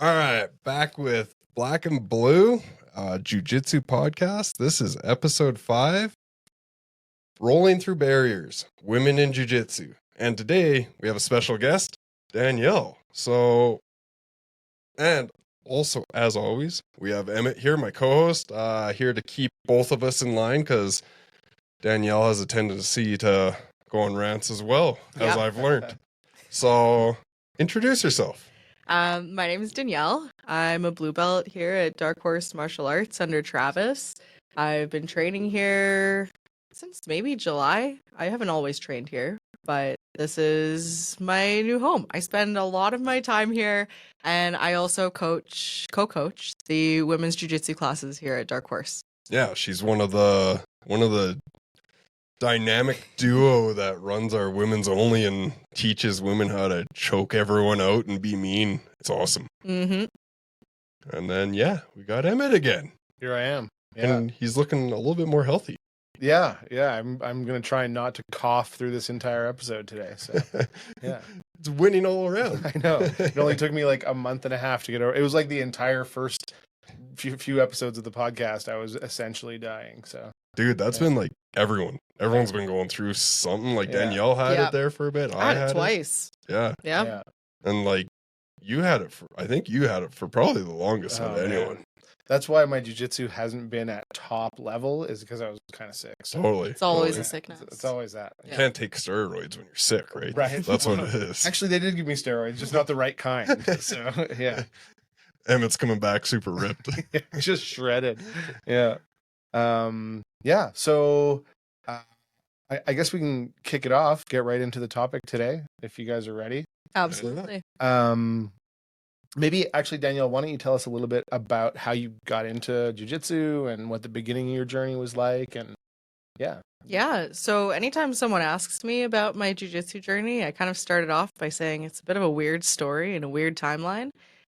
All right, back with Black and Blue Jiu-Jitsu Podcast. This is episode 5, Rolling Through Barriers, Women in Jiu-Jitsu. And today we have a special guest, Danielle. And also, as always, we have Emmett here, my co-host, here to keep both of us in line because Danielle has a tendency to go on rants as well, as I've learned. So, introduce yourself. My name is Danielle. I'm a blue belt here at Dark Horse Martial Arts under Travis. I've been training here since maybe July. I haven't always trained here, but this is my new home. I spend a lot of my time here, and I also co-coach the women's jiu-jitsu classes here at Dark Horse. Yeah, she's one of the dynamic duo that runs our women's only and teaches women how to choke everyone out and be mean. It's awesome. Mm-hmm. And then, we got Emmett again. Here I am. Yeah. And he's looking a little bit more healthy. Yeah. I'm going to try not to cough through this entire episode today. So, yeah. It's winning all around. I know. It only took me like a month and a half to get over. It was like the entire first few episodes of the podcast. I was essentially dying. So, dude, that's been like everyone's been going through something. Like Danielle had it there for a bit. I had it twice. Yeah. And like I think you had it for probably the longest of anyone. Man. That's why my jiu-jitsu hasn't been at top level, is because I was kind of sick. So. Totally. It's always a sickness. It's always that. You can't take steroids when you're sick, right? Right. That's what it is. Actually, they did give me steroids, just not the right kind. So, yeah. Emmett's coming back super ripped. Just shredded. Yeah. So I guess we can kick it off, get right into the topic today, if you guys are ready. Absolutely. Maybe actually, Danielle, why don't you tell us a little bit about how you got into jiu-jitsu and what the beginning of your journey was like? And yeah. So anytime someone asks me about my jiu-jitsu journey, I kind of started off by saying it's a bit of a weird story and a weird timeline.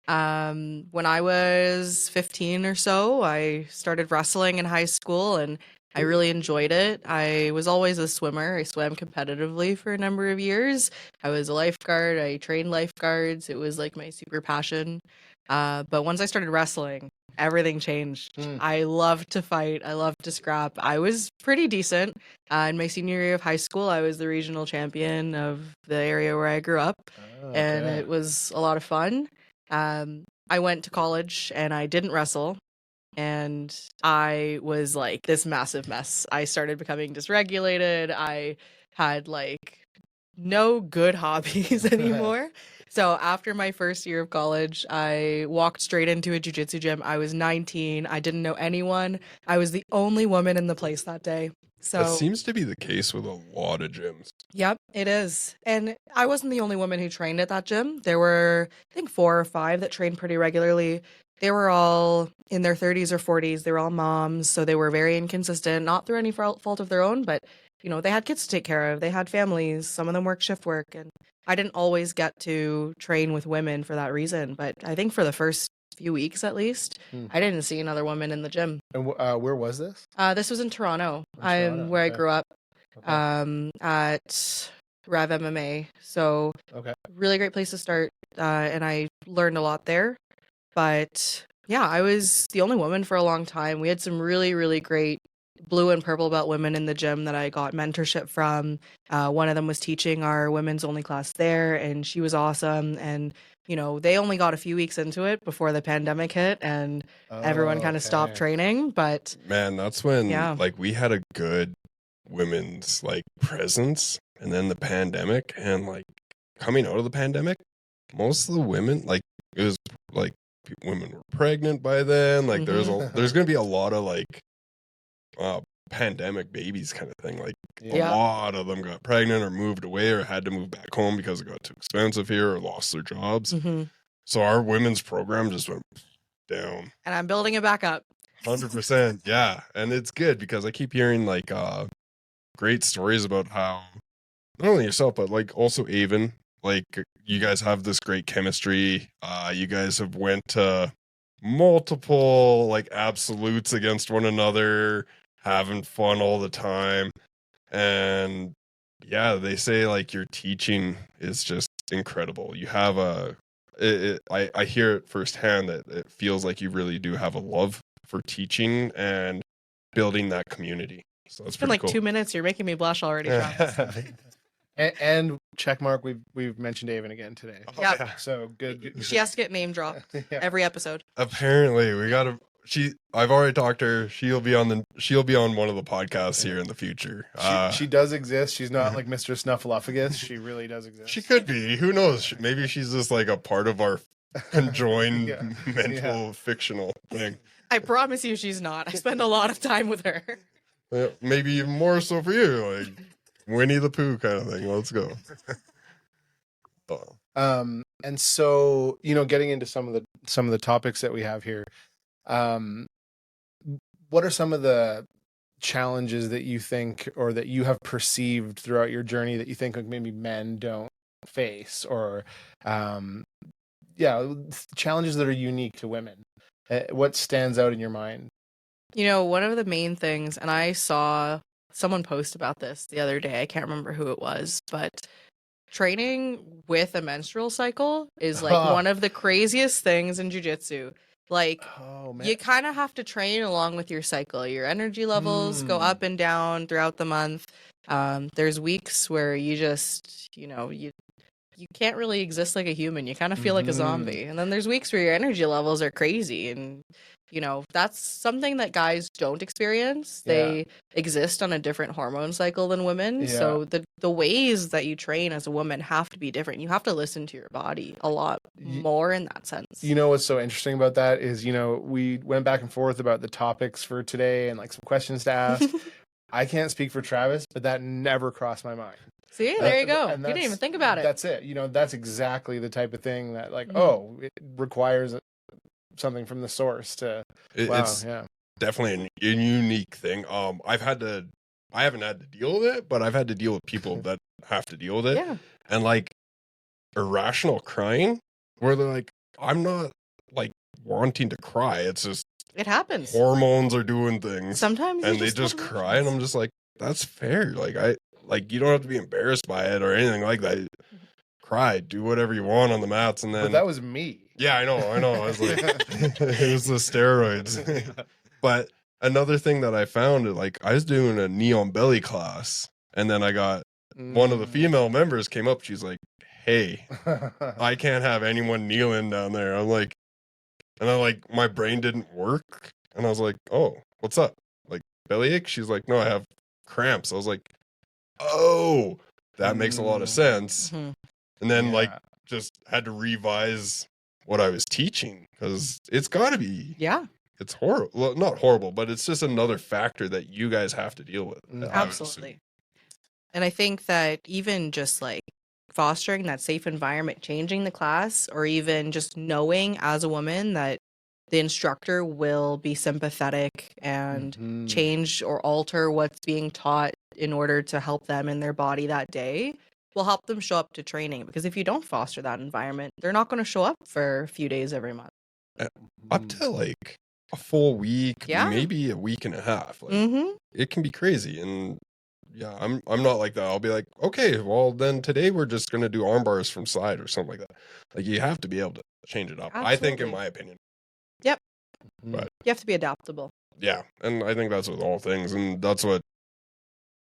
When I was 15 or so, I started wrestling in high school and I really enjoyed it. I was always a swimmer. I swam competitively for a number of years. I was a lifeguard. I trained lifeguards. It was like my super passion. But once I started wrestling, everything changed. I loved to fight. I loved to scrap. I was pretty decent. In my senior year of high school, I was the regional champion of the area where I grew up. And it was a lot of fun. I went to college and I didn't wrestle. And I was like this massive mess. I started becoming dysregulated. I had like no good hobbies anymore. So after my first year of college, I walked straight into a jiu-jitsu gym. I was 19. I didn't know anyone. I was the only woman in the place that day. So that seems to be the case with a lot of gyms. Yep, it is. And I wasn't the only woman who trained at that gym. There were, I think, 4 or 5 that trained pretty regularly. They were all in their 30s or 40s. They were all moms, so they were very inconsistent, not through any fault of their own, but, they had kids to take care of. They had families. Some of them worked shift work, and I didn't always get to train with women for that reason. But I think for the first few weeks, at least, I didn't see another woman in the gym. And where was this? This was in Toronto. Where I grew up, at Rev MMA. So really great place to start, and I learned a lot there. But yeah, I was the only woman for a long time. We had some really, really great blue and purple belt women in the gym that I got mentorship from. One of them was teaching our women's only class there, and she was awesome. And, they only got a few weeks into it before the pandemic hit and everyone kind of stopped training. But man, that's when we had a good women's presence, and then the pandemic, and coming out of the pandemic, most of the women, it was women were pregnant by then. There's going to be a lot of pandemic babies kind of thing. A lot of them got pregnant or moved away or had to move back home because it got too expensive here or lost their jobs. So our women's program just went down. And I'm building it back up. 100%. Yeah. And it's good because I keep hearing great stories about how not only yourself, but also Avon, you guys have this great chemistry. You guys have went to multiple absolutes against one another, having fun all the time. And yeah, they say your teaching is just incredible. You have I hear it firsthand that it feels like you really do have a love for teaching and building that community. So that's it's been like cool. 2 minutes. You're making me blush already, Travis. And check mark, we've mentioned Avon again today. Yeah. So good. She has to get name dropped every episode. Apparently, we gotta. I've already talked to her. She'll be on one of the podcasts here in the future. She does exist. She's not like Mr. Snuffleupagus. She really does exist. She could be. Who knows? Maybe she's just like a part of our conjoined mental fictional thing. I promise you, she's not. I spend a lot of time with her. Maybe even more so for you, like Winnie the Pooh kind of thing. Let's go. And so, getting into some of the topics that we have here, what are some of the challenges that you think, or that you have perceived throughout your journey, that you think like maybe men don't face, or challenges that are unique to women? What stands out in your mind? One of the main things, and I saw someone post about this the other day, I can't remember who it was, but training with a menstrual cycle is like one of the craziest things in jiu-jitsu. Like, you kind of have to train along with your cycle. Your energy levels go up and down throughout the month. There's weeks where you just, you can't really exist like a human. You kind of feel like a zombie. And then there's weeks where your energy levels are crazy. And, that's something that guys don't experience. They exist on a different hormone cycle than women. Yeah. So the ways that you train as a woman have to be different. You have to listen to your body a lot more in that sense. What's so interesting about that is, we went back and forth about the topics for today and like some questions to ask. I can't speak for Travis, but that never crossed my mind. See, there you go. You didn't even think about it. That's it. That's exactly the type of thing that like, it requires something from the source to. It's definitely a unique thing. I haven't had to deal with it, but I've had to deal with people that have to deal with it. Yeah. And like irrational crying, where they're like, I'm not like wanting to cry. It's just it happens. Hormones are doing things. Sometimes and they just cry, and I'm just like, that's fair. Like you don't have to be embarrassed by it or anything like that. Cry, do whatever you want on the mats, and then. But that was me. Yeah, I know. I was like, it was the steroids. But another thing that I found, like, I was doing a knee on belly class, and then I got one of the female members came up. She's like, "Hey, I can't have anyone kneeling down there." I'm like, my brain didn't work, and I was like, "Oh, what's up? Like bellyache?" She's like, "No, I have cramps." I was like, "Oh, that makes a lot of sense." Mm-hmm. And then just had to revise what I was teaching, because it's got to be. Yeah. It's horrible. Well, not horrible, but it's just another factor that you guys have to deal with. Absolutely. And I think that even just like fostering that safe environment, changing the class, or even just knowing as a woman that the instructor will be sympathetic and change or alter what's being taught in order to help them in their body that day will help them show up to training. Because if you don't foster that environment, they're not going to show up for a few days every month. Up to like a full week, maybe a week and a half. Like, it can be crazy. And yeah, I'm not like that. I'll be like, okay, well then today we're just going to do arm bars from side or something like that. Like you have to be able to change it up. Absolutely. I think, in my opinion. Yep. But you have to be adaptable. Yeah. And I think that's with all things. And that's what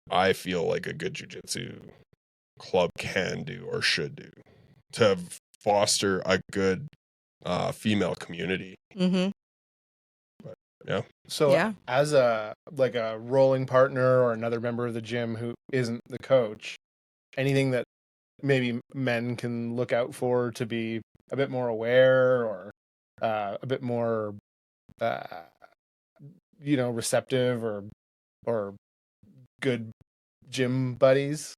I feel like a good jiu-jitsu club can do or should do to foster a good female community. But, yeah. So as a rolling partner or another member of the gym who isn't the coach, anything that maybe men can look out for to be a bit more aware or a bit more receptive or good gym buddies?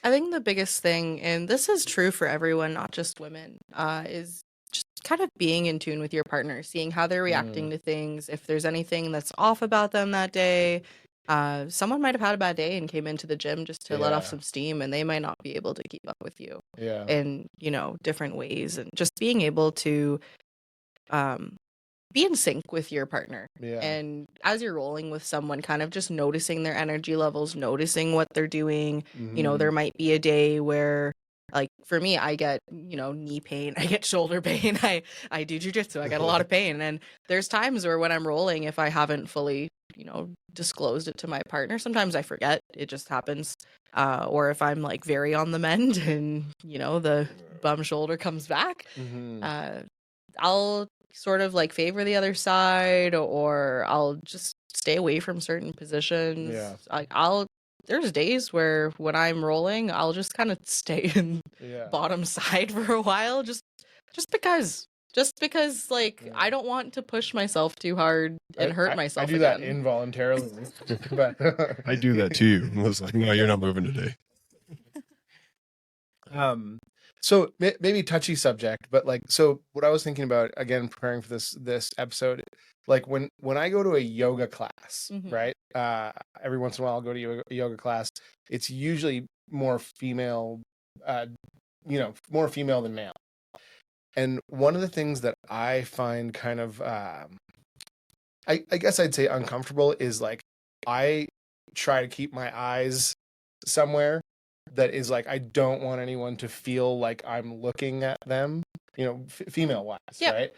I think the biggest thing, and this is true for everyone, not just women, is just kind of being in tune with your partner, seeing how they're reacting to things. If there's anything that's off about them that day, someone might have had a bad day and came into the gym just to let off some steam, and they might not be able to keep up with you in, different ways. And just being able to be in sync with your partner. And as you're rolling with someone, kind of just noticing their energy levels, noticing what they're doing. There might be a day where like for me, I get, knee pain, I get shoulder pain, I do jujitsu, I get a lot of pain. And there's times where when I'm rolling, if I haven't fully, disclosed it to my partner, sometimes I forget, it just happens. Or if I'm like very on the mend and, the bum shoulder comes back, I'll sort of like favor the other side, or I'll just stay away from certain positions. Yeah. There's days where when I'm rolling, I'll just kind of stay in bottom side for a while, just because. Just because, like, I don't want to push myself too hard and hurt myself. I do that involuntarily. I do that to you. I was like, no, you're not moving today. So maybe touchy subject, but like, so what I was thinking about, again, preparing for this episode, like when I go to a yoga class, right? Every once in a while I'll go to a yoga class. It's usually more female, more female than male. And one of the things that I find kind of, I guess I'd say uncomfortable is like, I try to keep my eyes somewhere that is like, I don't want anyone to feel like I'm looking at them, female wise. Right.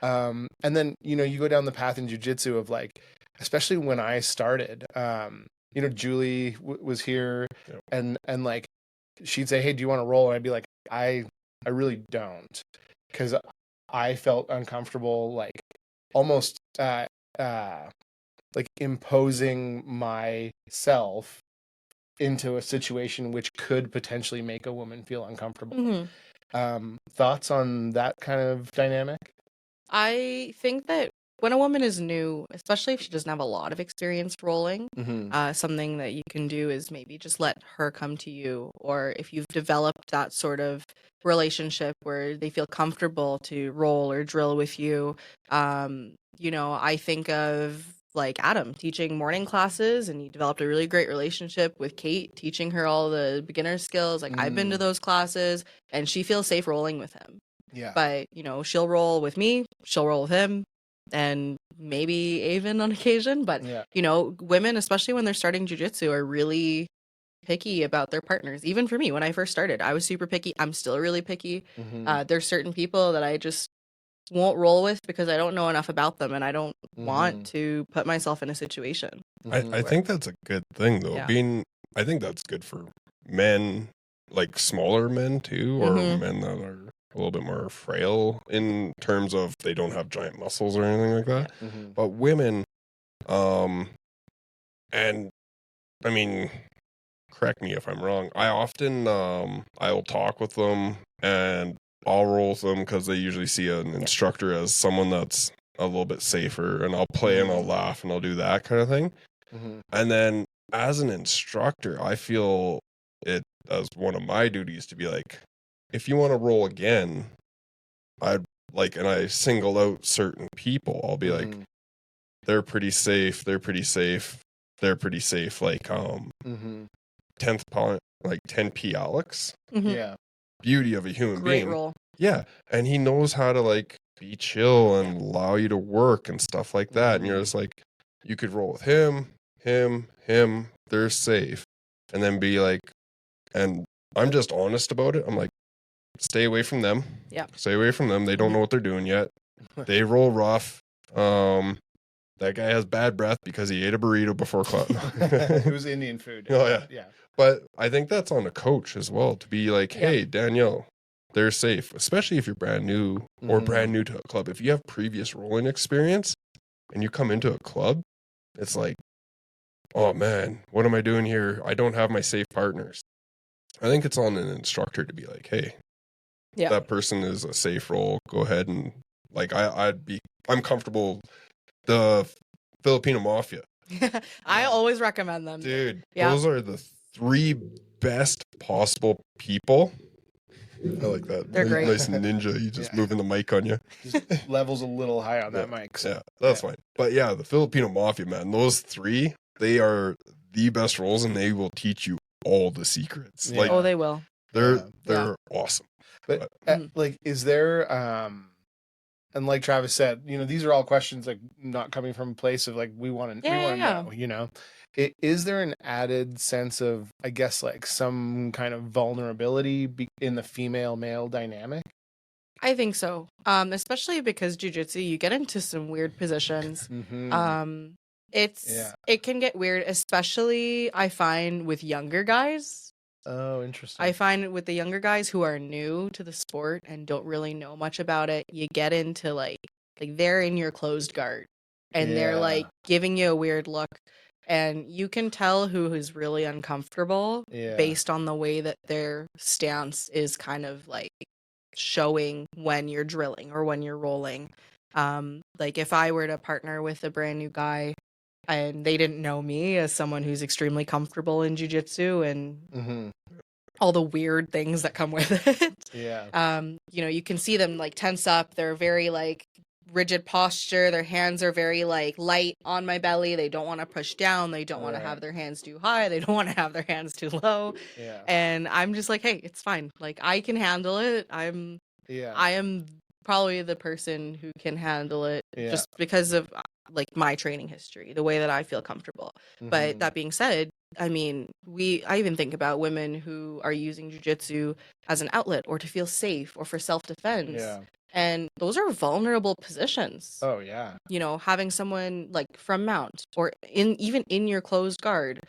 And then, you go down the path in jiu-jitsu of like, especially when I started, Julie was here and like, she'd say, hey, do you want to roll? And I'd be like, I really don't. Because I felt uncomfortable, like almost like imposing myself into a situation which could potentially make a woman feel uncomfortable. Thoughts on that kind of dynamic? I think that when a woman is new, especially if she doesn't have a lot of experience rolling, something that you can do is maybe just let her come to you. Or if you've developed that sort of relationship where they feel comfortable to roll or drill with you, I think of like Adam teaching morning classes, and he developed a really great relationship with Kate, teaching her all the beginner skills. Like I've been to those classes and she feels safe rolling with him. Yeah. But, she'll roll with me, she'll roll with him, and maybe Avon on occasion. But, women, especially when they're starting jiu-jitsu, are really picky about their partners. Even for me, when I first started, I was super picky. I'm still really picky. There's certain people that I just won't roll with because I don't know enough about them, and I don't want to put myself in a situation. I think that's a good thing, though. Yeah. I think that's good for men, like smaller men too, or men that are a little bit more frail in terms of they don't have giant muscles or anything like that. Yeah. But women, and I mean, correct me if I'm wrong, I often I'll talk with them and I'll roll with them because they usually see an instructor as someone that's a little bit safer, and I'll play and I'll laugh and I'll do that kind of thing. And then as an instructor, I feel it as one of my duties to be like, if you want to roll again, and I single out certain people. I'll be like, they're pretty safe. Like 10th point, like 10p Alex. Yeah. Beauty of a human being. Roll. Yeah. And he knows how to like be chill and allow you to work and stuff like that. And you're just like, you could roll with him, they're safe. And then be like, and I'm just honest about it. I'm like, stay away from them. Yeah. Stay away from them. They don't know what they're doing yet. They roll rough. That guy has bad breath because he ate a burrito before class. It was Indian food. Oh, yeah. Yeah. But I think that's on a coach as well to be like, hey, Danielle, they're safe, especially if you're brand new or brand new to a club. If you have previous rolling experience and you come into a club, it's like, oh man, what am I doing here? I don't have my safe partners. I think it's on an instructor to be like, hey, that person is a safe roll. Go ahead and like, I'm comfortable. The Filipino Mafia. I always recommend them. Dude, those are the 3 best possible people. I like that. They're great. Nice ninja. You just moving the mic on you. Just levels a little high on that mic. So. Yeah, that's fine. But yeah, the Filipino Mafia, man, those 3, they are the best roles, and they will teach you all the secrets. Yeah. Like, they will. They're awesome. But like, is there And like Travis said, these are all questions like not coming from a place of like we want to know, Is there an added sense of, I guess, like some kind of vulnerability in the female male dynamic? I think so. Especially because jiu-jitsu, you get into some weird positions. It can get weird, especially I find with younger guys. Oh, interesting. I find with the younger guys who are new to the sport and don't really know much about it, you get into like they're in your closed guard and they're like giving you a weird look, and you can tell who is really uncomfortable based on the way that their stance is kind of like showing when you're drilling or when you're rolling. Like if I were to partner with a brand new guy and they didn't know me as someone who's extremely comfortable in jiu-jitsu and all the weird things that come with it. You can see them like tense up. They're very like rigid posture. Their hands are very like light on my belly. They don't want to push down. They don't want to have their hands too high. They don't want to have their hands too low. And I'm just like, hey, it's fine. Like I can handle it. I am probably the person who can handle it just because of like my training history, the way that I feel comfortable. But that being said, I mean, I even think about women who are using jiu-jitsu as an outlet or to feel safe or for self-defense. And those are vulnerable positions. Oh, yeah. Having someone like from mount or even in your closed guard,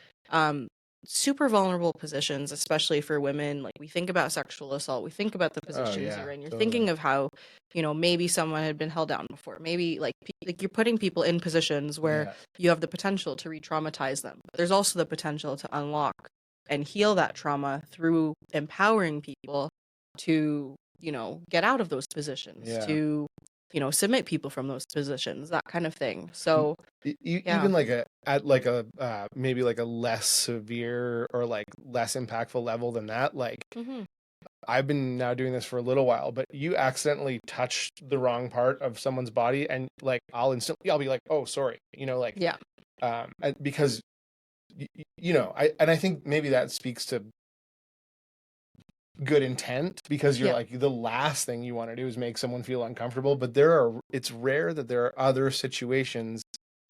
super vulnerable positions, especially for women. Like we think about sexual assault, we think about the positions you're in. You're thinking of how, maybe someone had been held down before. Maybe like you're putting people in positions where you have the potential to re-traumatize them. But there's also the potential to unlock and heal that trauma through empowering people to, get out of those positions, to submit people from those positions, that kind of thing. So even like maybe like a less severe or like less impactful level than that, like I've been now doing this for a little while, but you accidentally touch the wrong part of someone's body and like I'll be like, oh, sorry, because I think maybe that speaks to good intent, because you're like, the last thing you want to do is make someone feel uncomfortable. But it's rare that there are other situations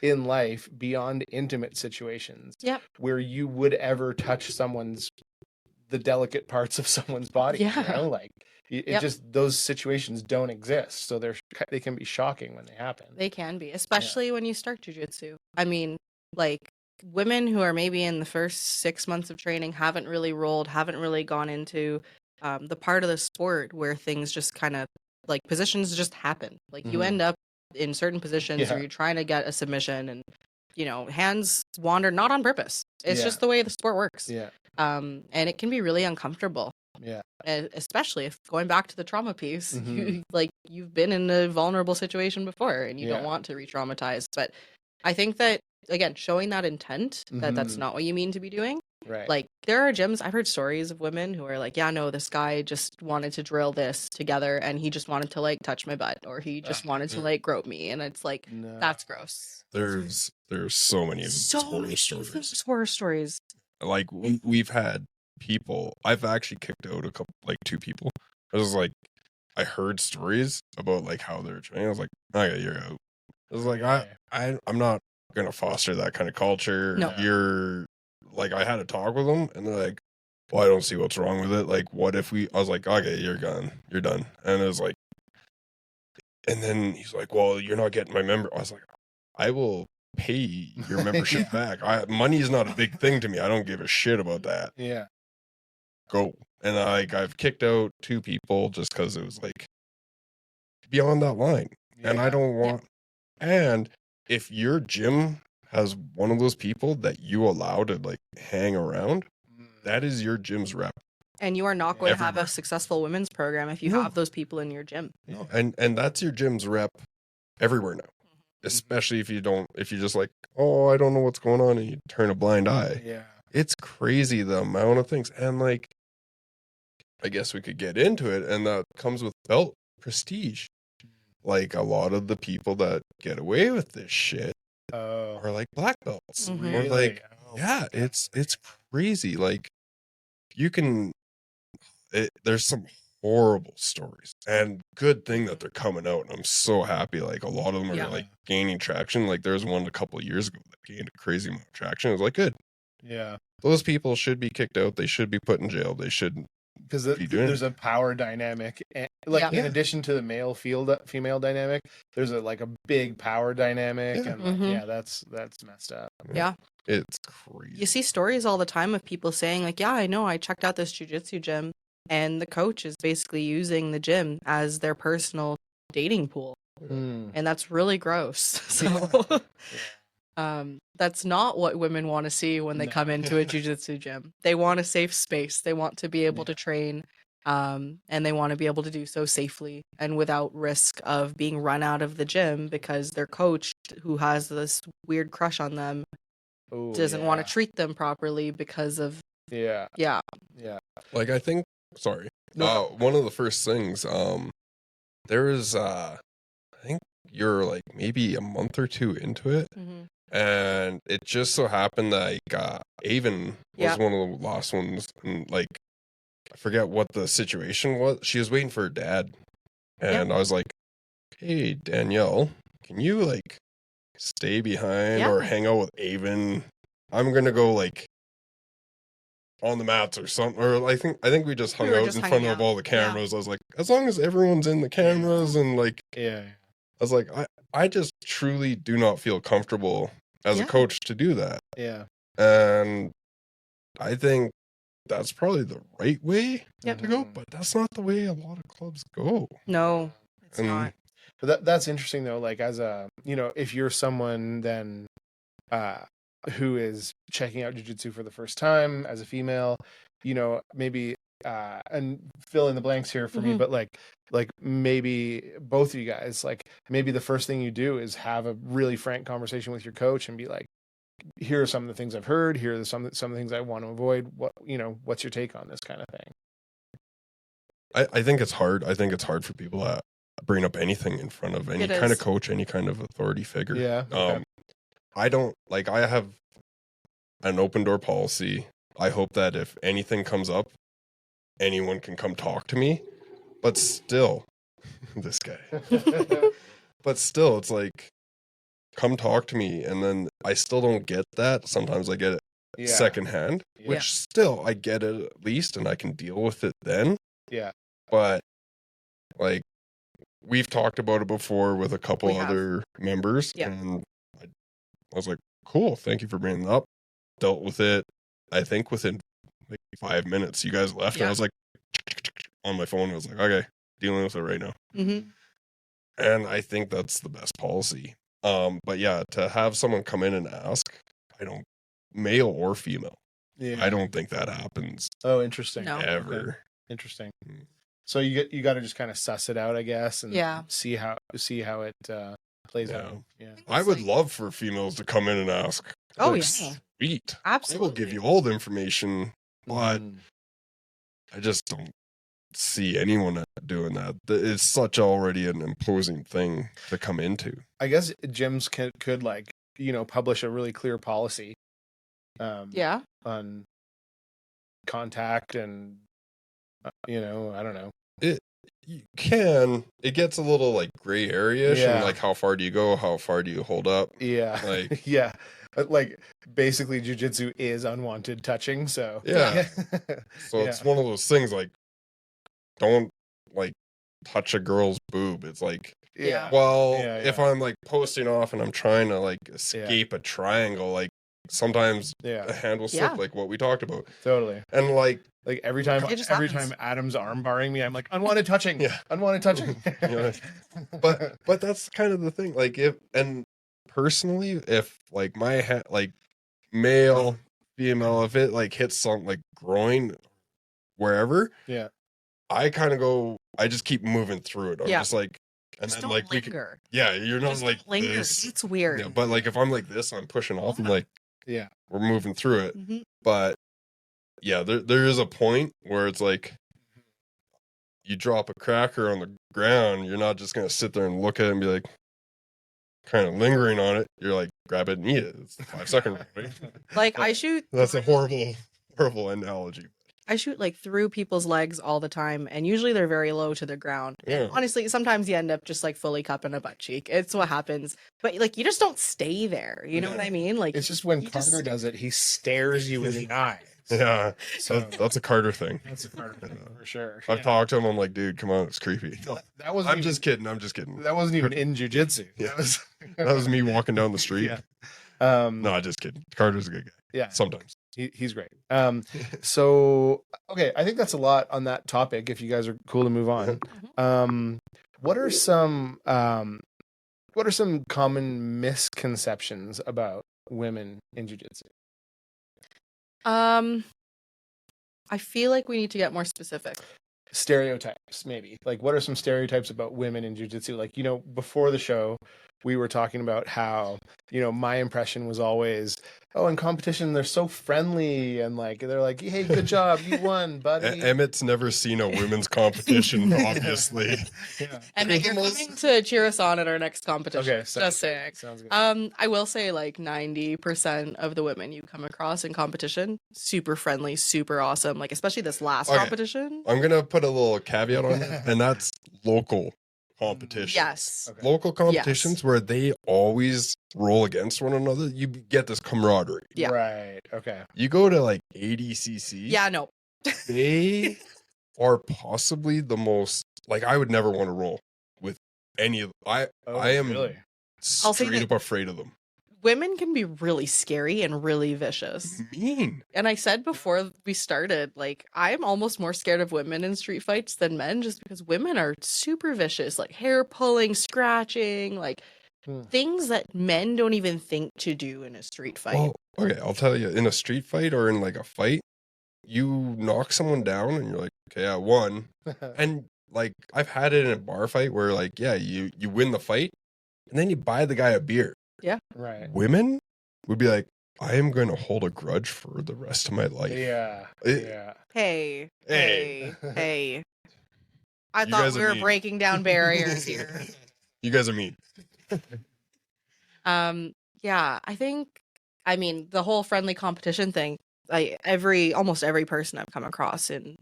in life beyond intimate situations where you would ever touch the delicate parts of someone's body. Like it just, those situations don't exist. So they can be shocking when they happen. They can be, especially when you start jiu-jitsu. I mean, like women who are maybe in the first 6 months of training haven't really rolled, haven't really gone into the part of the sport where things just kind of like positions just happen. Like you end up in certain positions where you're trying to get a submission and hands wander, not on purpose. It's just the way the sport works. And it can be really uncomfortable. Especially if, going back to the trauma piece, you've been in a vulnerable situation before and you don't want to re-traumatize. But I think that, again, showing that intent that that's not what you mean to be doing. Like there are gyms, I've heard stories of women who are like, this guy just wanted to drill this together and he just wanted to like touch my butt, or he just wanted to like grope me, and it's like, that's gross. There's so many horror stories. Like we've had people, I've actually kicked out two people. I was like, I heard stories about like how they're training. I was like, okay, you're out. I was like, I'm not gonna foster that kind of culture. No. You're like, I had a talk with them and they're like, well, I don't see what's wrong with it. Like, what if I was like, okay, you're gone. You're done. And it was like, and then he's like, well, you're not getting my member. I was like, I will pay your membership back. Money is not a big thing to me. I don't give a shit about that. Go. And I've kicked out 2 people just because it was like beyond that line. And I don't want, and if your gym has one of those people that you allow to like hang around, that is your gym's rep. And you are not going to have a successful women's program if you have those people in your gym. No. And that's your gym's rep everywhere now. Especially if you're just like, oh, I don't know what's going on, and you turn a blind eye. It's crazy the amount of things. And like, I guess we could get into it, and that comes with belt prestige. Like a lot of the people that get away with this shit are like black belts. Or like, it's crazy. Like you can, there's some horrible stories, and good thing that they're coming out. And I'm so happy. Like a lot of them are like gaining traction. Like there's one a couple of years ago that gained a crazy amount of traction. It was like, good. Yeah. Those people should be kicked out. They should be put in jail. They shouldn't. Because there's a power dynamic, like in addition to the female dynamic, there's a big power dynamic, and that's messed up. Yeah, it's crazy. You see stories all the time of people saying like, "Yeah, I know, I checked out this jiu-jitsu gym, and the coach is basically using the gym as their personal dating pool," and that's really gross. So. That's not what women want to see when they come into a jiu-jitsu gym. They want a safe space. They want to be able to train, and they want to be able to do so safely and without risk of being run out of the gym because their coach, who has this weird crush on them, doesn't want to treat them properly because of Like I think, one of the first things, there is, I think you're like maybe a month or two into it. And it just so happened that Avon was one of the last ones, and like I forget what the situation was. She was waiting for her dad, and I was like, "Hey Danielle, can you like stay behind or hang out with Avon? I'm gonna go like on the mats or something." Or I think we just hung out in front of all the cameras. I was like, as long as everyone's in the cameras and like I was like, I just truly do not feel comfortable as a coach to do that. Yeah. And I think that's probably the right way to go, but that's not the way a lot of clubs go. No, it's not. But that's interesting though, like as a, if you're someone then who is checking out jiu-jitsu for the first time as a female, maybe and fill in the blanks here for me, but like maybe both of you guys, like maybe the first thing you do is have a really frank conversation with your coach and be like, here are some of the things I've heard, here are some of the things I want to avoid. What's your take on this kind of thing? I think it's hard. I think it's hard for people to bring up anything in front of any kind of coach, any kind of authority figure. Yeah. Okay. I don't like, I have an open door policy. I hope that if anything comes up, anyone can come talk to me, but still this guy, but still it's like, come talk to me. And then I still don't get that. Sometimes I get it secondhand, which still I get it at least, and I can deal with it then. Yeah. But like we've talked about it before with a couple other members, and I was like, cool, thank you for bringing it up. Dealt with it, I think within like 5 minutes you guys left, and I was like on my phone. I was like, okay, dealing with it right now. And I think that's the best policy. But to have someone come in and ask, male or female, I don't think that happens. Oh, interesting. No. Ever. Okay. Interesting. So you got to just kind of suss it out, I guess, and see how it plays out. Yeah. I would love for females to come in and ask. Oh, sweet. Absolutely. I will give you all the information, but I just don't see anyone doing that. It's such already an imposing thing to come into. I guess gyms could like, publish a really clear policy. On contact and, I don't know. You can. It gets a little like gray area-ish, and like how far do you go? How far do you hold up? Yeah. Like like basically jiu-jitsu is unwanted touching, so so it's one of those things like, don't like touch a girl's boob. It's like, if I'm like posting off and I'm trying to like escape a triangle, like sometimes a hand will slip, like what we talked about. Totally. And like every time Adam's arm barring me, I'm like, unwanted touching. Unwanted touching. But that's kind of the thing. Like personally, if like my like male, female, if it like hits some like groin, wherever, I kind of go, I just keep moving through it. I'm just like, and just then don't like linger. You're not like linger. this. It's weird. Yeah, but like if I'm like this, I'm pushing off. I'm like, we're moving through it. But there is a point where it's like, you drop a cracker on the ground, you're not just gonna sit there and look at it and be like, kind of lingering on it. You're like, grab it and eat it. It's the 5 second right? Like I shoot. That's a horrible analogy. I shoot like through people's legs all the time, and usually they're very low to the ground. Yeah. Honestly, sometimes you end up just like fully cupping a butt cheek. It's what happens. But like, you just don't stay there. You know what I mean? Like, it's just when Carter does it, he stares you in the eye. Yeah, so that's a Carter thing. That's a Carter thing for sure. I've talked to him. I'm like, dude, come on, it's creepy. That wasn't. I'm just kidding. That wasn't even in jiu-jitsu. Yeah. That was me walking down the street. Yeah. No, just kidding. Carter's a good guy. Yeah. Sometimes. He's great. So okay, I think that's a lot on that topic. If you guys are cool to move on, what are some common misconceptions about women in jiu-jitsu? I feel like we need to get more specific. Stereotypes, maybe. Like, what are some stereotypes about women in jiu-jitsu? Like, before the show, we were talking about how, my impression was always, oh, in competition, they're so friendly and like, they're like, hey, good job, you won, buddy. Emmett's never seen a women's competition, obviously. Yeah. Emmett, you're coming to cheer us on at our next competition. Okay, just saying. Sounds good. I will say like 90% of the women you come across in competition, super friendly, super awesome. Like, especially this last competition. I'm going to put a little caveat on it, and that's local competitions. Yes. Okay. Local competitions where they always roll against one another, you get this camaraderie. Yeah. Right. Okay. You go to like ADCC. Yeah, no. They are possibly the most, like, I would never want to roll with any of them. I am really straight up afraid of them. Women can be really scary and really vicious. Mean. And I said before we started, like, I'm almost more scared of women in street fights than men, just because women are super vicious, like hair pulling, scratching, like things that men don't even think to do in a street fight. Well, okay, I'll tell you, in a street fight or in like a fight, you knock someone down and you're like, okay, I won. And like, I've had it in a bar fight where like, yeah, you win the fight and then you buy the guy a beer. Yeah. Right. Women would be like, I am going to hold a grudge for the rest of my life. Yeah. Hey. I thought we were breaking down barriers here. You guys are mean. Yeah, I mean, the whole friendly competition thing, almost every person I've come across in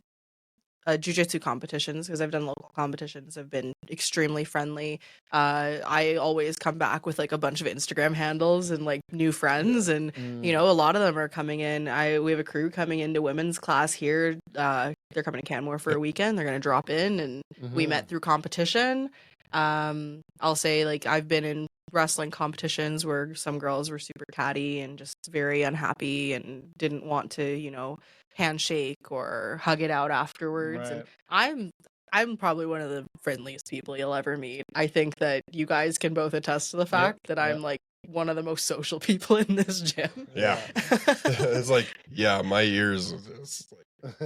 jiu-jitsu competitions, because I've done local competitions, have been extremely friendly. I always come back with like a bunch of Instagram handles and like new friends, and a lot of them are coming in. We have a crew coming into women's class here. They're coming to Canmore for a weekend. They're going to drop in, and we met through competition. I'll say, like, I've been in wrestling competitions where some girls were super catty and just very unhappy and didn't want to, handshake or hug it out afterwards. Right. And I'm probably one of the friendliest people you'll ever meet. I think that you guys can both attest to the fact that I'm like one of the most social people in this gym. Yeah. It's like, my ears.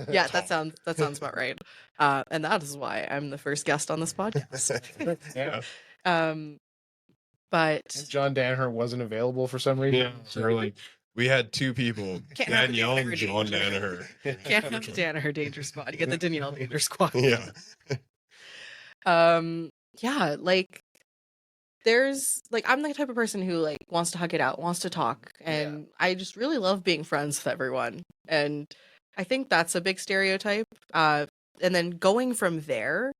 Yeah, that sounds about right. And that is why I'm the first guest on this podcast. But John Danaher wasn't available for some reason. Yeah, sure. Like, we had two people, Danielle and John Danaher. Can't have the Danaher danger squad. You get the Danielle danger squad. Yeah. Yeah, like, there's like, I'm the type of person who like wants to hug it out, wants to talk, and I just really love being friends with everyone. And I think that's a big stereotype. And then going from there,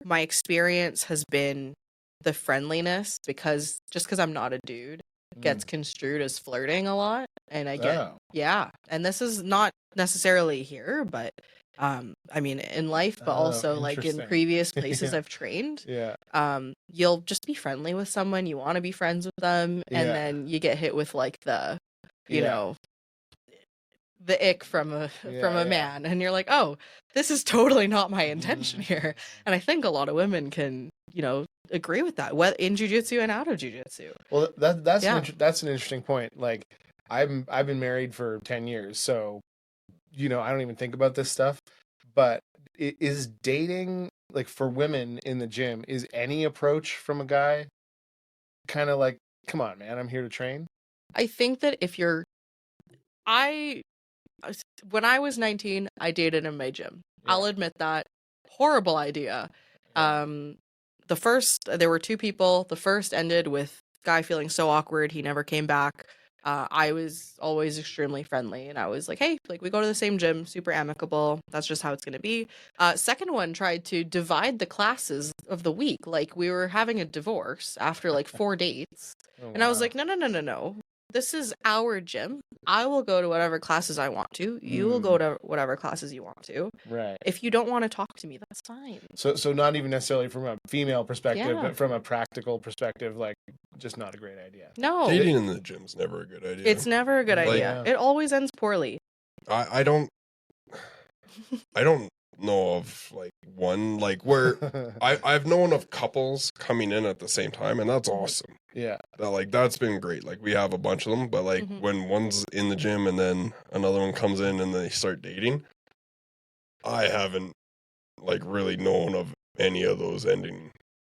my experience has been the friendliness, because I'm not a dude, gets construed as flirting a lot. And I get, and this is not necessarily here, but I mean, in life, but also like in previous places I've trained, you'll just be friendly with someone, you want to be friends with them, and then you get hit with like the, the ick from a man, and you're like, oh, this is totally not my intention here. And I think a lot of women can, agree with that, whether in jiu-jitsu and out of jiu-jitsu. Well, that's an interesting point. Like, I've been married for 10 years, so I don't even think about this stuff. But is dating, like, for women in the gym, is any approach from a guy kind of like, come on, man, I'm here to train? I think that when I was 19, I dated in my gym. I'll admit that. Horrible idea. There were two people. The first ended with guy feeling so awkward he never came back. I was always extremely friendly, and I was like, hey, like we go to the same gym, super amicable. That's just how it's going to be. Second one tried to divide the classes of the week. Like we were having a divorce after like 4 dates. Oh, and I was like, no. This is our gym. I will go to whatever classes I want to. You will go to whatever classes you want to. Right. If you don't want to talk to me, that's fine. So not even necessarily from a female perspective, but from a practical perspective, like just not a great idea. No. Dating in the gym's never a good idea. It's never a good idea. It always ends poorly. I don't know of like one like where I've known of couples coming in at the same time, and that's awesome. Yeah. That's been great. Like we have a bunch of them, but like when one's in the gym and then another one comes in and they start dating, I haven't like really known of any of those ending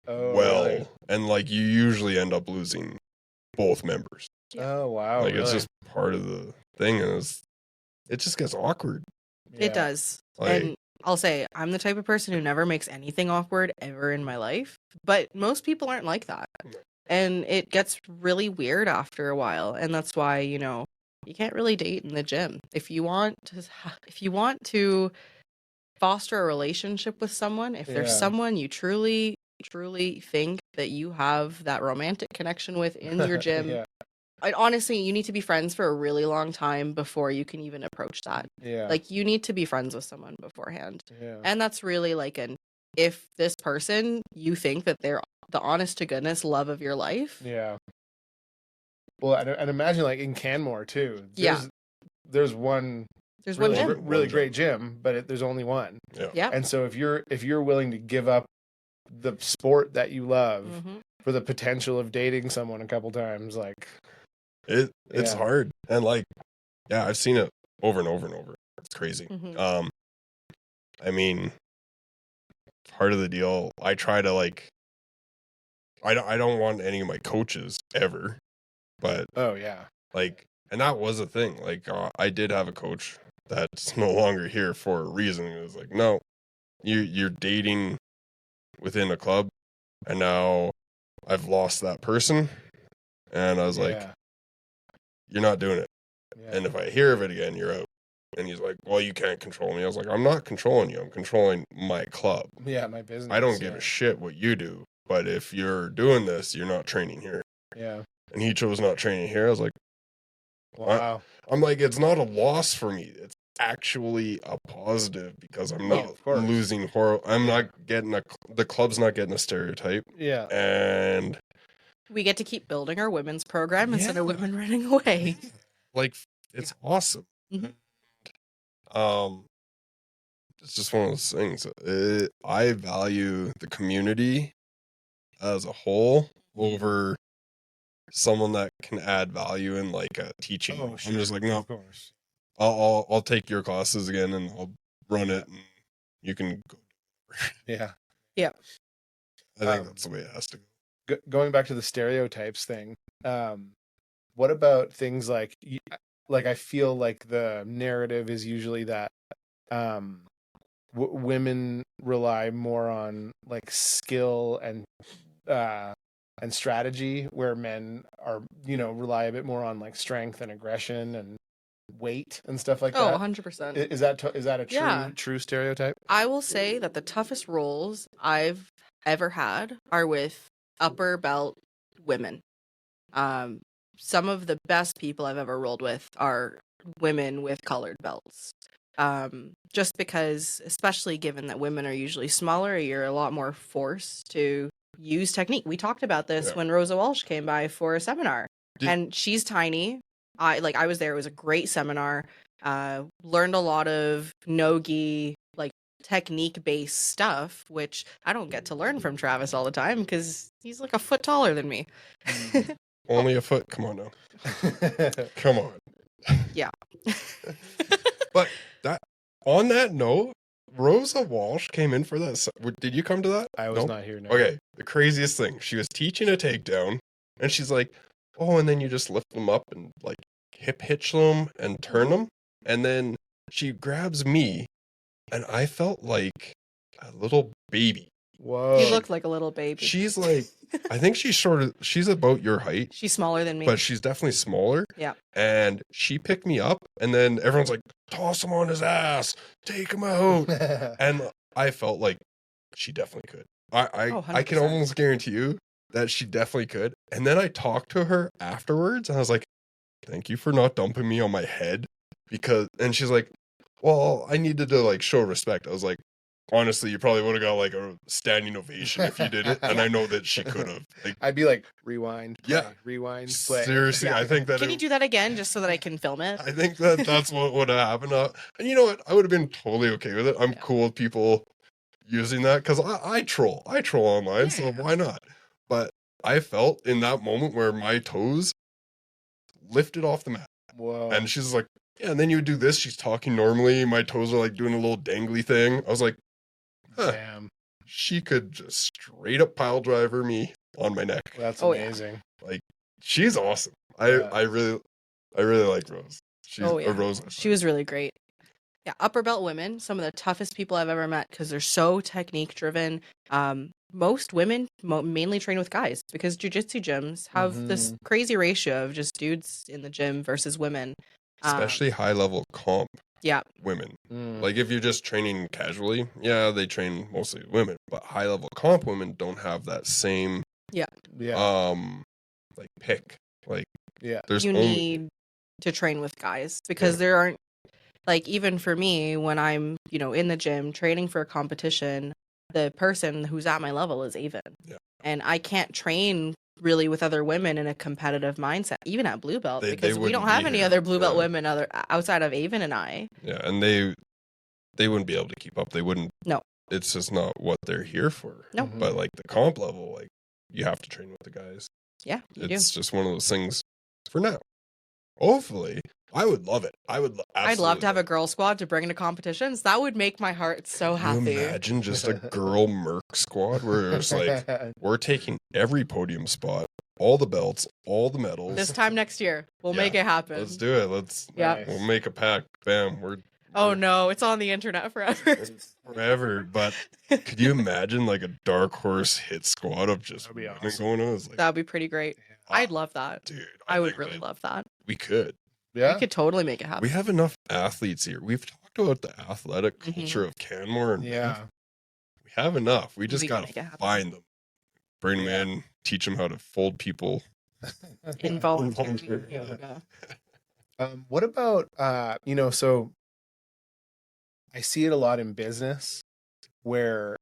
well. Really? And like you usually end up losing both members. Oh wow. Like it's just part of the thing, and it just gets awkward. Yeah. It does. Like, and I'll say I'm the type of person who never makes anything awkward ever in my life, but most people aren't like that. And it gets really weird after a while, and that's why, you know, you can't really date in the gym. If you want to foster a relationship with someone, if there's someone you truly think that you have that romantic connection with in your gym, honestly, you need to be friends for a really long time before you can even approach that. Yeah. Like, you need to be friends with someone beforehand. Yeah. And that's really like if this person, you think that they're the honest to goodness love of your life. Yeah. Well, and imagine like in Canmore too. There's one gym. Really great gym, but there's only one. Yeah. And so if you're willing to give up the sport that you love for the potential of dating someone a couple times, like it's hard. And like, I've seen it over and over and over. It's crazy. I mean, part of the deal, I try to like, I don't want any of my coaches ever, but like, and that was a thing. Like, I did have a coach that's no longer here for a reason. It was like, no, you're dating within a club, and now I've lost that person, and I was like, you're not doing it. And if I hear of it again, you're out. And he's like, well, you can't control me. I was like, I'm not controlling you. I'm controlling my club. Yeah, my business. I don't give a shit what you do. But if you're doing this, you're not training here. Yeah. And he chose not training here. I was like, wow. I'm like, it's not a loss for me. It's actually a positive because I'm not losing I'm not getting the club's not getting a stereotype. Yeah. And we get to keep building our women's program instead of women running away. Like, it's awesome. It's just one of those things. I value the community as a whole over someone that can add value in like a teaching. I'm just like, no, of course. I'll take your classes again and I'll run it and you can go. Yeah. Yeah. I think that's the way it has to go. Going back to the stereotypes thing, what about things like I feel like the narrative is usually that women rely more on like skill and strategy, where men are, rely a bit more on like strength and aggression and weight and stuff like that. 100%. Is that a true stereotype? I will say that the toughest roles I've ever had are with upper belt women. Some of the best people I've ever rolled with are women with colored belts. Just because, especially given that women are usually smaller, you're a lot more forced to use technique. We talked about this when Rosa Walsh came by for a seminar, and she's tiny. I was there. It was a great seminar. Learned a lot of no-gi, like technique-based stuff, which I don't get to learn from Travis all the time because he's like a foot taller than me. Only a foot. Come on now. Come on. Yeah. But on that note, Rosa Walsh came in for that. Did you come to that? I was not here. No. Okay. The craziest thing. She was teaching a takedown, and she's like, oh, and then you just lift them up and like hip hitch them and turn them. And then she grabs me, and I felt like a little baby Whoa. You look like a little baby. She's like, I think she's she's about your height. She's smaller than me. But she's definitely smaller. Yeah. And she picked me up, and then everyone's like, toss him on his ass, take him out. And I felt like she definitely could. I can almost guarantee you that she definitely could. And then I talked to her afterwards, and I was like, thank you for not dumping me on my head. And she's like, well, I needed to like show respect. I was like, honestly, you probably would have got like a standing ovation if you did it. And I know that she could have. Like, I'd be like, rewind, play, yeah, rewind, play. Seriously, Yeah. I think that. Can you do that again just so that I can film it? I think that's what would have happened. And you know what? I would have been totally okay with it. I'm cool with people using that because I troll. I troll online, so why not? But I felt in that moment where my toes lifted off the mat. Whoa. And she's like, yeah, and then you would do this. She's talking normally. My toes are like doing a little dangly thing. I was like, huh. Damn. She could just straight up pile driver me on my neck. That's amazing. Yeah. Like, she's awesome. I really like Rose. She's a Rose. She was really great. Yeah, upper belt women, some of the toughest people I've ever met because they're so technique driven. Most women mainly train with guys because jiu-jitsu gyms have this crazy ratio of just dudes in the gym versus women. Especially high level comp women. Like if you're just training casually, they train mostly women, but high level comp women don't have that same like pick. Like there's you need to train with guys because there aren't, like, even for me when I'm, in the gym training for a competition, the person who's at my level is Avon. Yeah. And I can't train really with other women in a competitive mindset, even at blue belt, because we don't have any other blue belt women outside of Avon and I. Yeah, and they wouldn't be able to keep up. They wouldn't. No. It's just not what they're here for. No. But like the comp level, like you have to train with the guys. Yeah, it's just one of those things for now. Hopefully. I would love it. I'd love to have a girl squad to bring into competitions. That would make my heart so happy. Can you imagine just a girl merc squad where it's like, we're taking every podium spot, all the belts, all the medals. This time next year, we'll make it happen. Let's do it. We'll make a pack. Bam. Oh no, it's on the internet forever. Forever. But could you imagine like a dark horse hit squad of just women going on? Like, that'd be pretty great. I'd love that. Dude. I would really love that. We could. Yeah. We could totally make it happen. We have enough athletes here. We've talked about the athletic culture of Canmore. And we have enough. We just got to find them, bring them in, teach them how to fold people. Involuntary yoga. What about, so I see it a lot in business where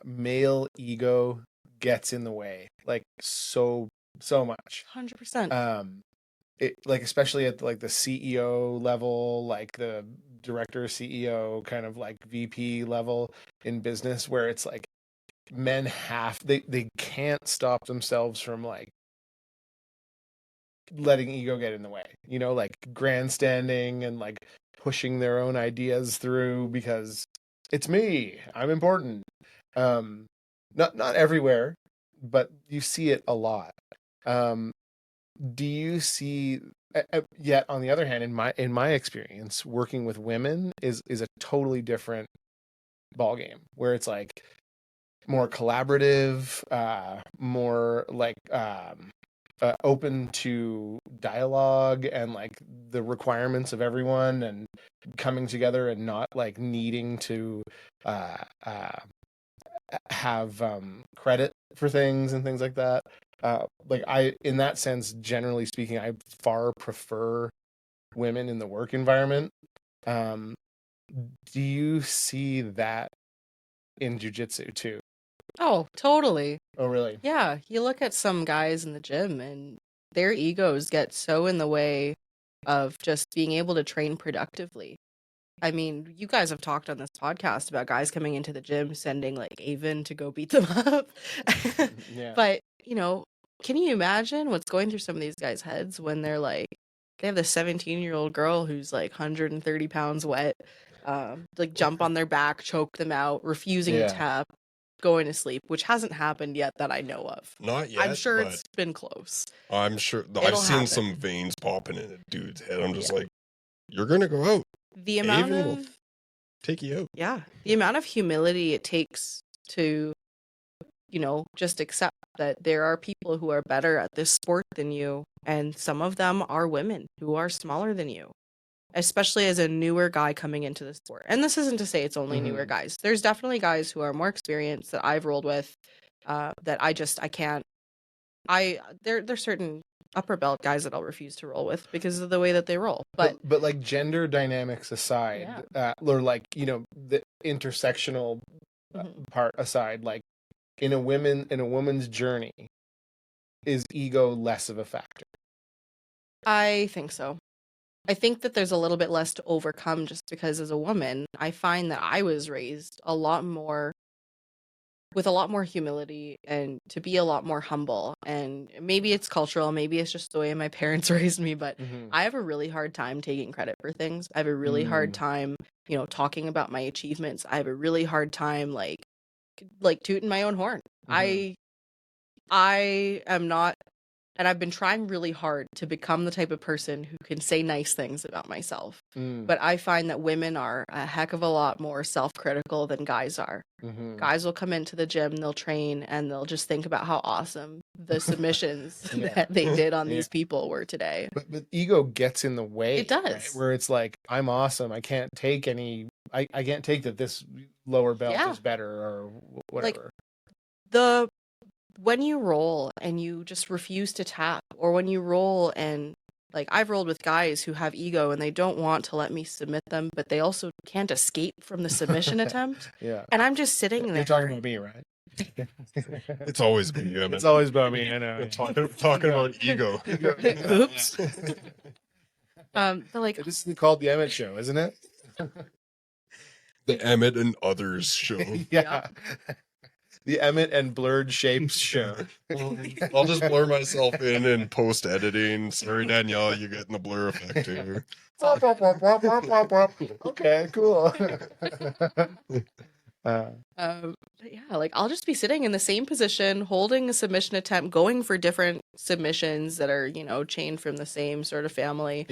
male ego gets in the way, like so much. 100%. Like especially at like the CEO level, like the director, CEO, kind of like VP level in business, where it's like men they can't stop themselves from like letting ego get in the way, like grandstanding and like pushing their own ideas through because it's me, I'm important. Not everywhere, but you see it a lot. Do you see? Yet on the other hand, in my experience, working with women is a totally different ballgame, where it's like more collaborative, more like open to dialogue and like the requirements of everyone and coming together and not like needing to have credit for things and things like that. In that sense, generally speaking, I far prefer women in the work environment. Do you see that in jiu-jitsu too? Oh, totally. Oh, really? Yeah. You look at some guys in the gym and their egos get so in the way of just being able to train productively. I mean, you guys have talked on this podcast about guys coming into the gym, sending like Avon to go beat them up. But, can you imagine what's going through some of these guys' heads when they're like, they have the 17-year-old girl who's like 130 pounds wet, like jump on their back, choke them out, refusing to tap, going to sleep, which hasn't happened yet that I know of. Not yet. I'm sure it's been close. I'm sure. I've seen some veins popping in a dude's head. I'm just like, you're going to go out. The amount will take you out. Yeah. The amount of humility it takes to just accept that there are people who are better at this sport than you, and some of them are women who are smaller than you, especially as a newer guy coming into the sport. And this isn't to say it's only newer guys. There's definitely guys who are more experienced that I've rolled with that I can't. There's certain upper belt guys that I'll refuse to roll with because of the way that they roll. But like gender dynamics aside, or like, the intersectional part aside, like in a woman's journey, is ego less of a factor? I think so. I think that there's a little bit less to overcome just because as a woman, I find that I was raised with a lot more humility and to be a lot more humble. And maybe it's cultural, maybe it's just the way my parents raised me, but I have a really hard time taking credit for things. I have a really hard time, talking about my achievements. I have a really hard time like tooting my own horn. I am not, and I've been trying really hard to become the type of person who can say nice things about myself. But I find that women are a heck of a lot more self-critical than guys are. Guys will come into the gym, they'll train, and they'll just think about how awesome the submissions that they did on these people were today. But ego gets in the way. It does. Right? Where it's like, I'm awesome. I can't take I can't take that this lower belt is better or whatever. When you roll and you just refuse to tap, or when you roll and like I've rolled with guys who have ego and they don't want to let me submit them, but they also can't escape from the submission attempt. And I'm just sitting there. You're talking about me, right? It's always me. It's always about me. I know. Talking about ego. Oops. Like this is called the Emmett Show, isn't it? The Emmett and Others Show. Yeah. The Emmett and Blurred Shapes Show. I'll just blur myself in post editing. Sorry, Danielle, you're getting the blur effect here. Okay, cool. Like I'll just be sitting in the same position, holding a submission attempt, going for different submissions that are, chained from the same sort of family.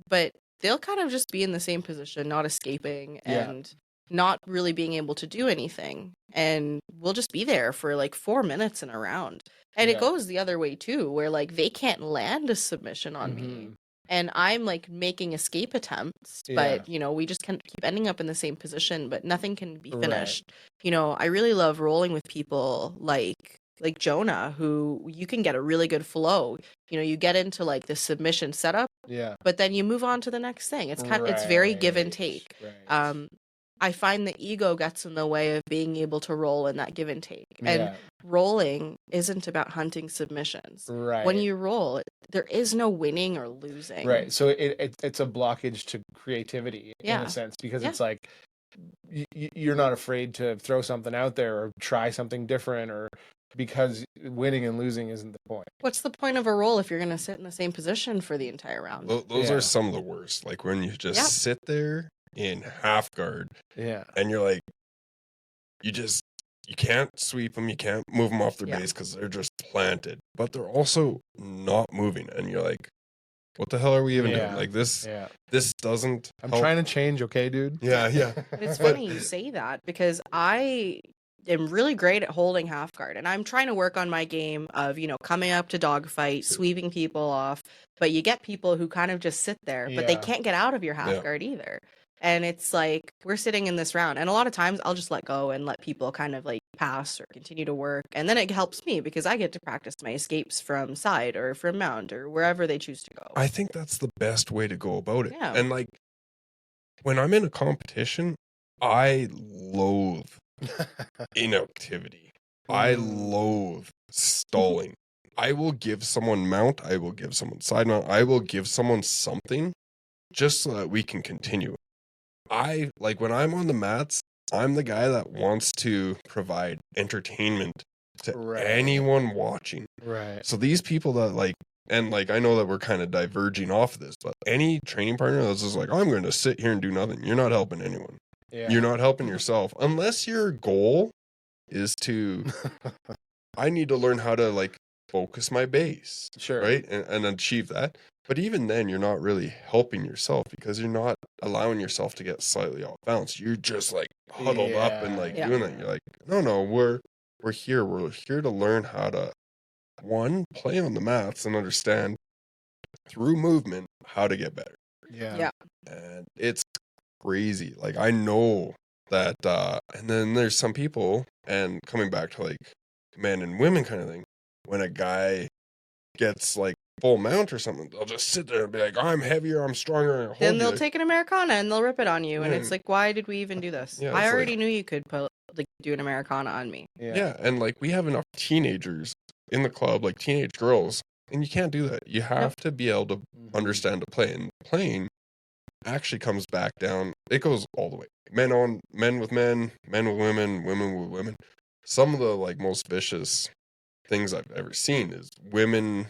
But they'll kind of just be in the same position, not escaping and not really being able to do anything. And we'll just be there for like 4 minutes in a round. And it goes the other way too, where like they can't land a submission on me. And I'm like making escape attempts, but we just can't keep ending up in the same position, but nothing can be finished. I really love rolling with people like Jonah, who you can get a really good flow. You get into like the submission setup, but then you move on to the next thing. It's it's very give and take. I find the ego gets in the way of being able to roll in that give and take. And rolling isn't about hunting submissions. When you roll, there is no winning or losing. Right. So it's a blockage to creativity in a sense, because it's like you're not afraid to throw something out there or try something different, or because winning and losing isn't the point. What's the point of a roll if you're going to sit in the same position for the entire round? Those are some of the worst. Like when you just sit there in half guard, and you're like, you can't sweep them, you can't move them off their base because they're just planted, but they're also not moving, and you're like, what the hell are we even doing? Like this doesn't I'm trying to change, okay, dude? It's funny you say that, because I am really great at holding half guard, and I'm trying to work on my game of coming up to dogfight, sweeping people off, but you get people who kind of just sit there, but they can't get out of your half guard either. And it's like, we're sitting in this round, and a lot of times I'll just let go and let people kind of like pass or continue to work. And then it helps me because I get to practice my escapes from side or from mount or wherever they choose to go. I think that's the best way to go about it. And like, when I'm in a competition, I loathe inactivity. I loathe stalling. I will give someone mount. I will give someone side mount. I will give someone something just so that we can continue. When I'm on the mats, I'm the guy that wants to provide entertainment to anyone watching. So these people that I know that we're kind of diverging off of this, but any training partner that's just like, I'm going to sit here and do nothing, you're not helping anyone. You're not helping yourself. Unless your goal is to, I need to learn how to focus my base. Right? And achieve that. But even then, you're not really helping yourself because you're not allowing yourself to get slightly off balance. You're just huddled up and doing that. You're like, no, we're here to learn how to, one, play on the mats and understand through movement how to get better. Yeah. And it's crazy. Like, I know that, and then there's some people, and coming back to like men and women kind of thing, when a guy gets like full mount or something, they'll just sit there and be like, I'm heavier, I'm stronger. And then they'll take an Americana and they'll rip it on you. And it's like, why did we even do this? Yeah, I already knew you could do an Americana on me. Yeah. And like, we have enough teenagers in the club, like teenage girls, and you can't do that. You have to be able to understand to play. And playing actually comes back down. It goes all the way. Men with men, men with women, women with women. Some of the like most vicious things I've ever seen is women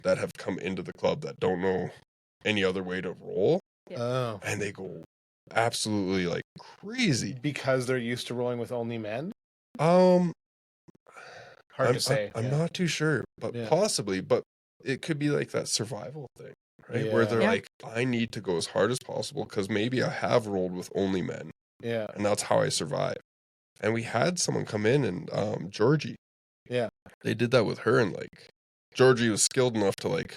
that have come into the club that don't know any other way to roll. Oh. And they go absolutely like crazy. Because they're used to rolling with only men? Hard to say. I'm not too sure, but possibly. But it could be like that survival thing, right? Where they're like, I need to go as hard as possible because maybe I have rolled with only men. Yeah. And that's how I survive. And we had someone come in and Georgie. Yeah. They did that with her, and like Georgie was skilled enough to like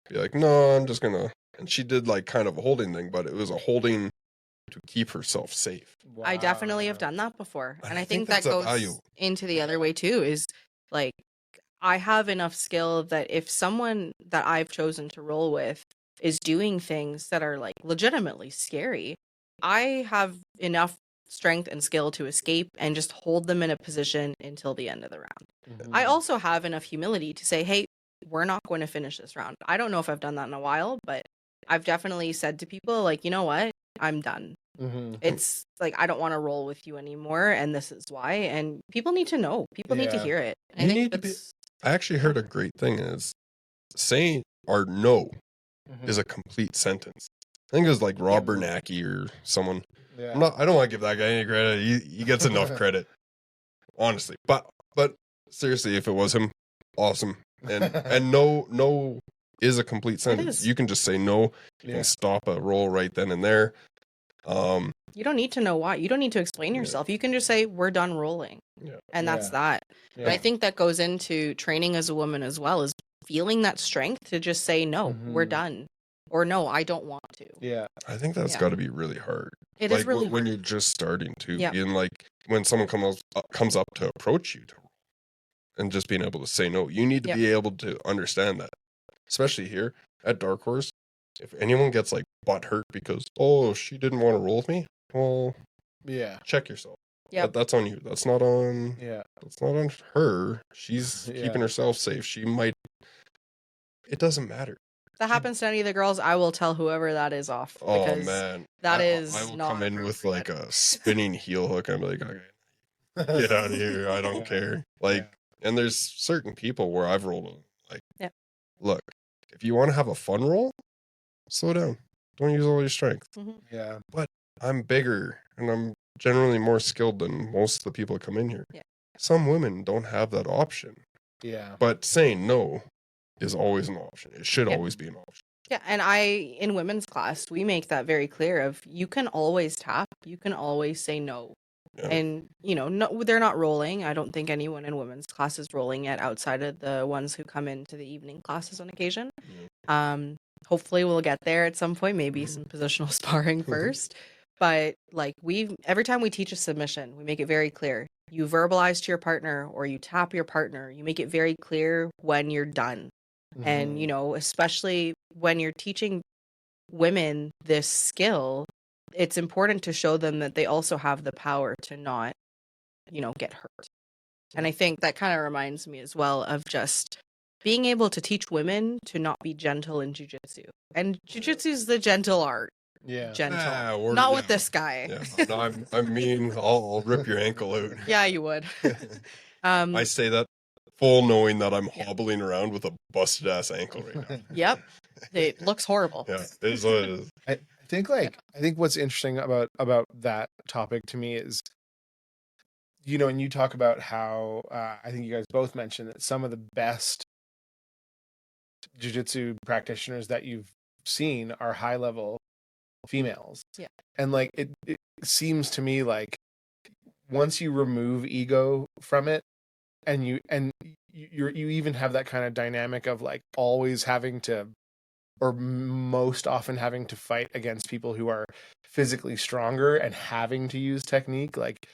be like, no, I'm just gonna, and she did like kind of a holding thing, but it was a holding to keep herself safe. Wow. I definitely have done that before. And I think that goes into the other way too, is like, I have enough skill that if someone that I've chosen to roll with is doing things that are like legitimately scary, I have enough strength and skill to escape and just hold them in a position until the end of the round. I also have enough humility to say, hey, we're not going to finish this round. I don't know if I've done that in a while, but I've definitely said to people, like, you know what? I'm done. It's like, I don't want to roll with you anymore, and this is why. And people need to know. People need to hear it. I actually heard a great thing is saying or no is a complete sentence. I think it was like Rob Bernanke or someone. Yeah. I don't want to give that guy any credit. He gets enough credit, honestly. But seriously, if it was him, awesome. And no is a complete sentence. You can just say no. You can stop a roll right then and there. You don't need to know why. You don't need to explain yourself. You can just say, we're done rolling. And that's that. And I think that goes into training as a woman as well, is feeling that strength to just say, no, we're done. Or no, I don't want to. Yeah. I think that's got to be really hard. It is really hard. When you're just starting to. Being like, when someone comes up to approach you to roll and just being able to say no. You need to be able to understand that. Especially here at Dark Horse. If anyone gets like butt hurt because, she didn't want to roll with me, well, check yourself. Yeah, that's on you. That's not on. Yeah, that's not on her. She's keeping herself safe. She might. It doesn't matter. If that happens to any of the girls, I will tell whoever that is off. Oh man, I will come in with like a spinning heel hook. I'm like, okay, get out of here. I don't care. Like, and there's certain people where I've rolled like, look, if you want to have a fun roll, slow down. Don't use all your strength. Yeah. But I'm bigger and I'm generally more skilled than most of the people that come in here. Yeah. Some women don't have that option. Yeah. But saying no is always an option. It should always be an option. Yeah. And in women's class, we make that very clear of you can always tap. You can always say no. Yeah. And, no, they're not rolling. I don't think anyone in women's class is rolling yet outside of the ones who come into the evening classes on occasion. Hopefully we'll get there at some point, maybe some positional sparring first. But like every time we teach a submission, we make it very clear. You verbalize to your partner or you tap your partner. You make it very clear when you're done. And, especially when you're teaching women this skill, it's important to show them that they also have the power to not, get hurt. And I think that kind of reminds me as well of just being able to teach women to not be gentle in jiu-jitsu. And jiu-jitsu is the gentle art. Yeah. Gentle. Not with this guy. Yeah. No, I'm mean. I'll rip your ankle out. Yeah, you would. I say that full knowing that I'm hobbling around with a busted ass ankle right now. Yep. It looks horrible. Yeah, it is what it is. I think what's interesting about that topic to me is, and you talk about how I think you guys both mentioned that some of the best jiu-jitsu practitioners that you've seen are high level females. Yeah. And like it seems to me like once you remove ego from it, you even have that kind of dynamic of like always having to, or most often having to fight against people who are physically stronger and having to use technique. Like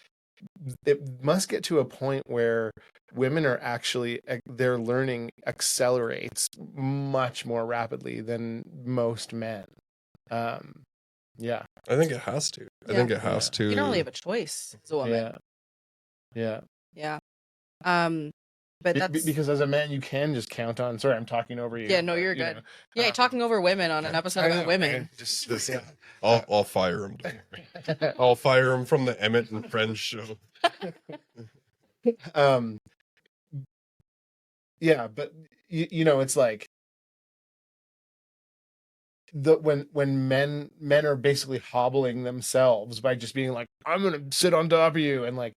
it must get to a point where women are actually, their learning accelerates much more rapidly than most men. Yeah. I think it has to. I think it has to. You don't really have a choice as a woman. Yeah. But that's because as a man, you can just count on. Sorry, I'm talking over you. Yeah, no, you're good. Yeah, you're talking over women on an episode about women. I'll fire him. I'll fire him from the Emmett and Friends show. Yeah, but it's like when men are basically hobbling themselves by just being like, I'm gonna sit on top of you, and like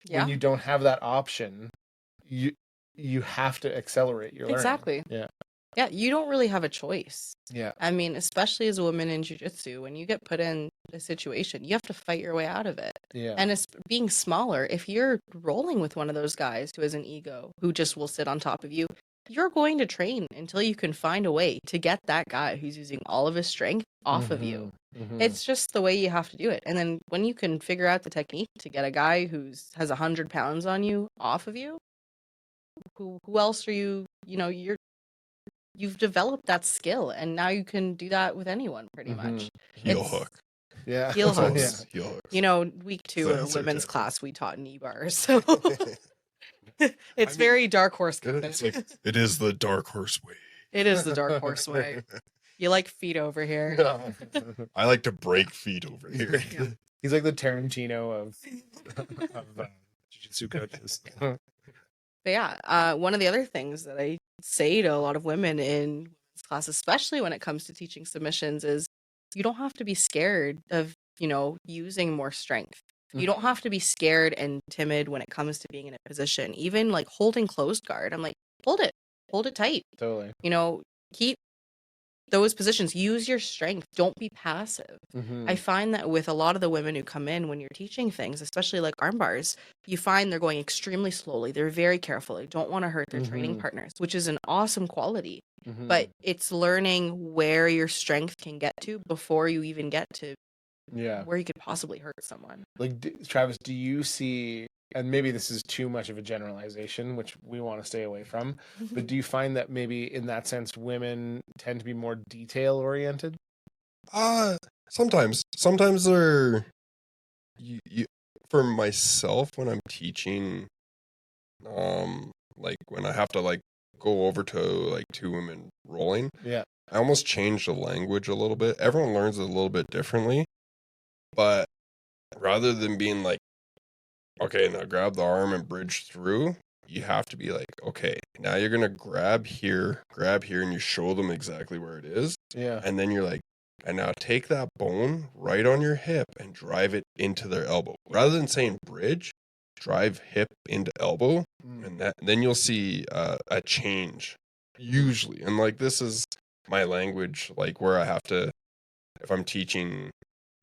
when you don't have that option, you have to accelerate your learning. Exactly. Yeah, you don't really have a choice. Yeah. I mean, especially as a woman in jiu-jitsu, when you get put in a situation, you have to fight your way out of it. Yeah. And it's being smaller. If you're rolling with one of those guys who has an ego, who just will sit on top of you, you're going to train until you can find a way to get that guy who's using all of his strength off of you. Mm-hmm. It's just the way you have to do it. And then when you can figure out the technique to get a guy who's has 100 pounds on you off of you, who else are you, you've developed that skill, and now you can do that with anyone pretty much. Heel hook. Yeah. Heel hooks. Heel hooks. Week 2 in women's class, we taught knee bars. So it's very dark horse. It is the dark horse way. It is the dark horse way. You like feet over here. I like to break feet over here. Yeah. He's like the Tarantino of jiu-jitsu coaches. But yeah, one of the other things that I say to a lot of women in women's class, especially when it comes to teaching submissions, is you don't have to be scared of, using more strength. You don't have to be scared and timid when it comes to being in a position. Even like holding closed guard, I'm like, hold it tight. Totally. Keep those positions. Use your strength. Don't be passive. I find that with a lot of the women who come in when you're teaching things, especially like arm bars, you find they're going extremely slowly. They're very careful. They don't want to hurt their training partners, which is an awesome quality. But it's learning where your strength can get to before you even get to where you could possibly hurt someone. Like, Travis, do you see, and maybe this is too much of a generalization, which we want to stay away from, but do you find that maybe in that sense, women tend to be more detail oriented? Sometimes they're, for myself, when I'm teaching, like when I have to like go over to like 2 women rolling, I almost change the language a little bit. Everyone learns it a little bit differently, but rather than being like, okay, now grab the arm and bridge through, you have to be like, okay, now you're going to grab here, and you show them exactly where it is. Yeah. And then you're like, and now take that bone right on your hip and drive it into their elbow. Rather than saying bridge, drive hip into elbow. And then you'll see a change, usually. And like, this is my language, like where I have to, if I'm teaching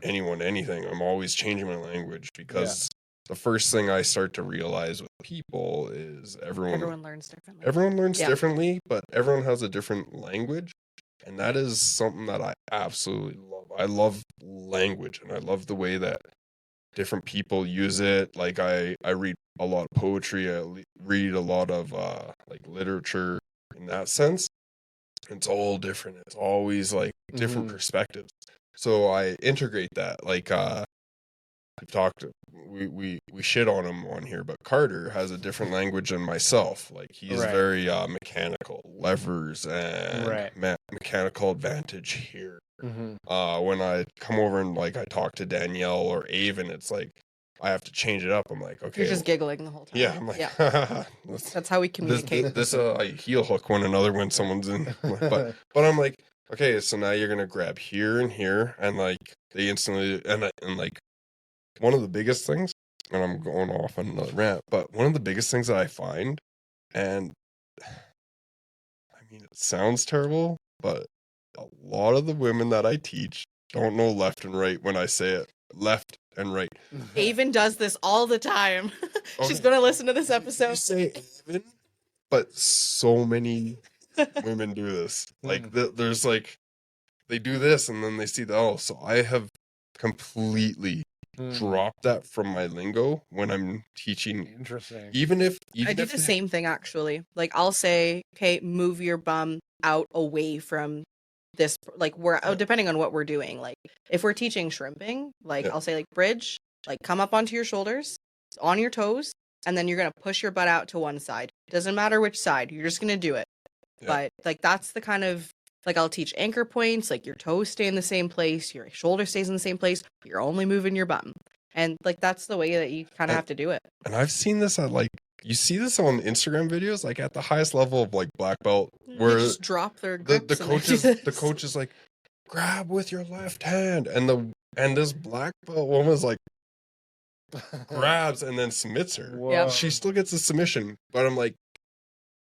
anyone anything, I'm always changing my language, because the first thing I start to realize with people is everyone learns differently. Everyone learns differently, but everyone has a different language. And that is something that I absolutely love. I love language, and I love the way that different people use it. Like I read a lot of poetry. I read a lot of like literature in that sense. It's all different. It's always like different perspectives. So I integrate that. Like I've talked, we shit on him on here, but Carter has a different language than myself. Like he's very mechanical, levers and mechanical advantage here. When I come over and like I talk to Danielle or Avon, it's like I have to change it up. I'm like, okay, you're just giggling the whole time. Yeah, I'm like, that's how we communicate. This I heel hook one another when someone's in, but I'm like, okay, so now you're gonna grab here and here, and like they instantly and like one of the biggest things, and I'm going off on another rant, but one of the biggest things that I find, and I mean it sounds terrible, but a lot of the women that I teach don't know left and right when I say it. Left and right. Avon does this all the time. She's Okay. going to listen to this episode. You say Avon, but so many women do this. Like, there's like, they do this and then they see so I have completely dropped that from my lingo when I'm teaching. Interesting. Even if I do the same thing, actually. Like, I'll say, okay, move your bum out away from this, like, depending on what we're doing. Like, if we're teaching shrimping, like, I'll say, like, bridge, like, come up onto your shoulders, on your toes, and then you're going to push your butt out to one side. Doesn't matter which side, you're just going to do it. But, like, that's the kind of, like, I'll teach anchor points, like, your toes stay in the same place, your shoulder stays in the same place, you're only moving your bum. And, like, that's the way that you kind of have to do it. And I've seen this at, like, you see this on Instagram videos, like, at the highest level of, like, black belt, where they just drop their grips the coach is like, grab with your left hand, and this black belt woman's like, grabs and then submits her. Yeah. She still gets a submission, but I'm like,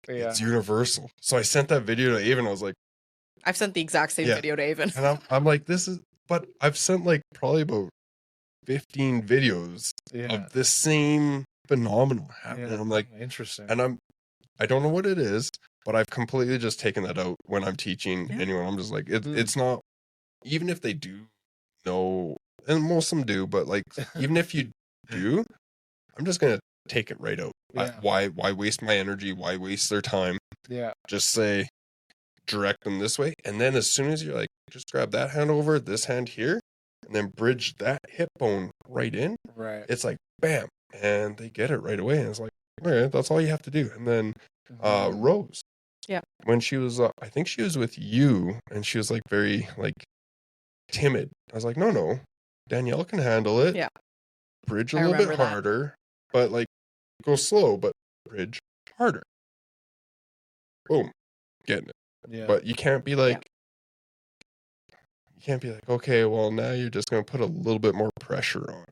it's universal. So I sent that video to Avon. I was like, I've sent the exact same video to Avon. And I'm like, but I've sent like probably about 15 videos of this same phenomenon happening. I'm like, interesting. And I don't know what it is, but I've completely just taken that out when I'm teaching anyone. I'm just like, it's not, even if they do know, and most of them do, but like, even if you do, I'm just going to take it right out. Why waste my energy? Why waste their time? Yeah. Just say, direct them this way. And then as soon as you're like, just grab that hand over, this hand here, and then bridge that hip bone right in. Right. It's like, bam. And they get it right away. And it's like, okay, that's all you have to do. And then Rose. Yeah. When she was, I think she was with you, and she was like very like timid. I was like, no, Danielle can handle it. Yeah. Bridge a little bit harder, but like go slow, but bridge harder. Boom. Getting it. Yeah. But you can't be like, okay, well, now you're just going to put a little bit more pressure on.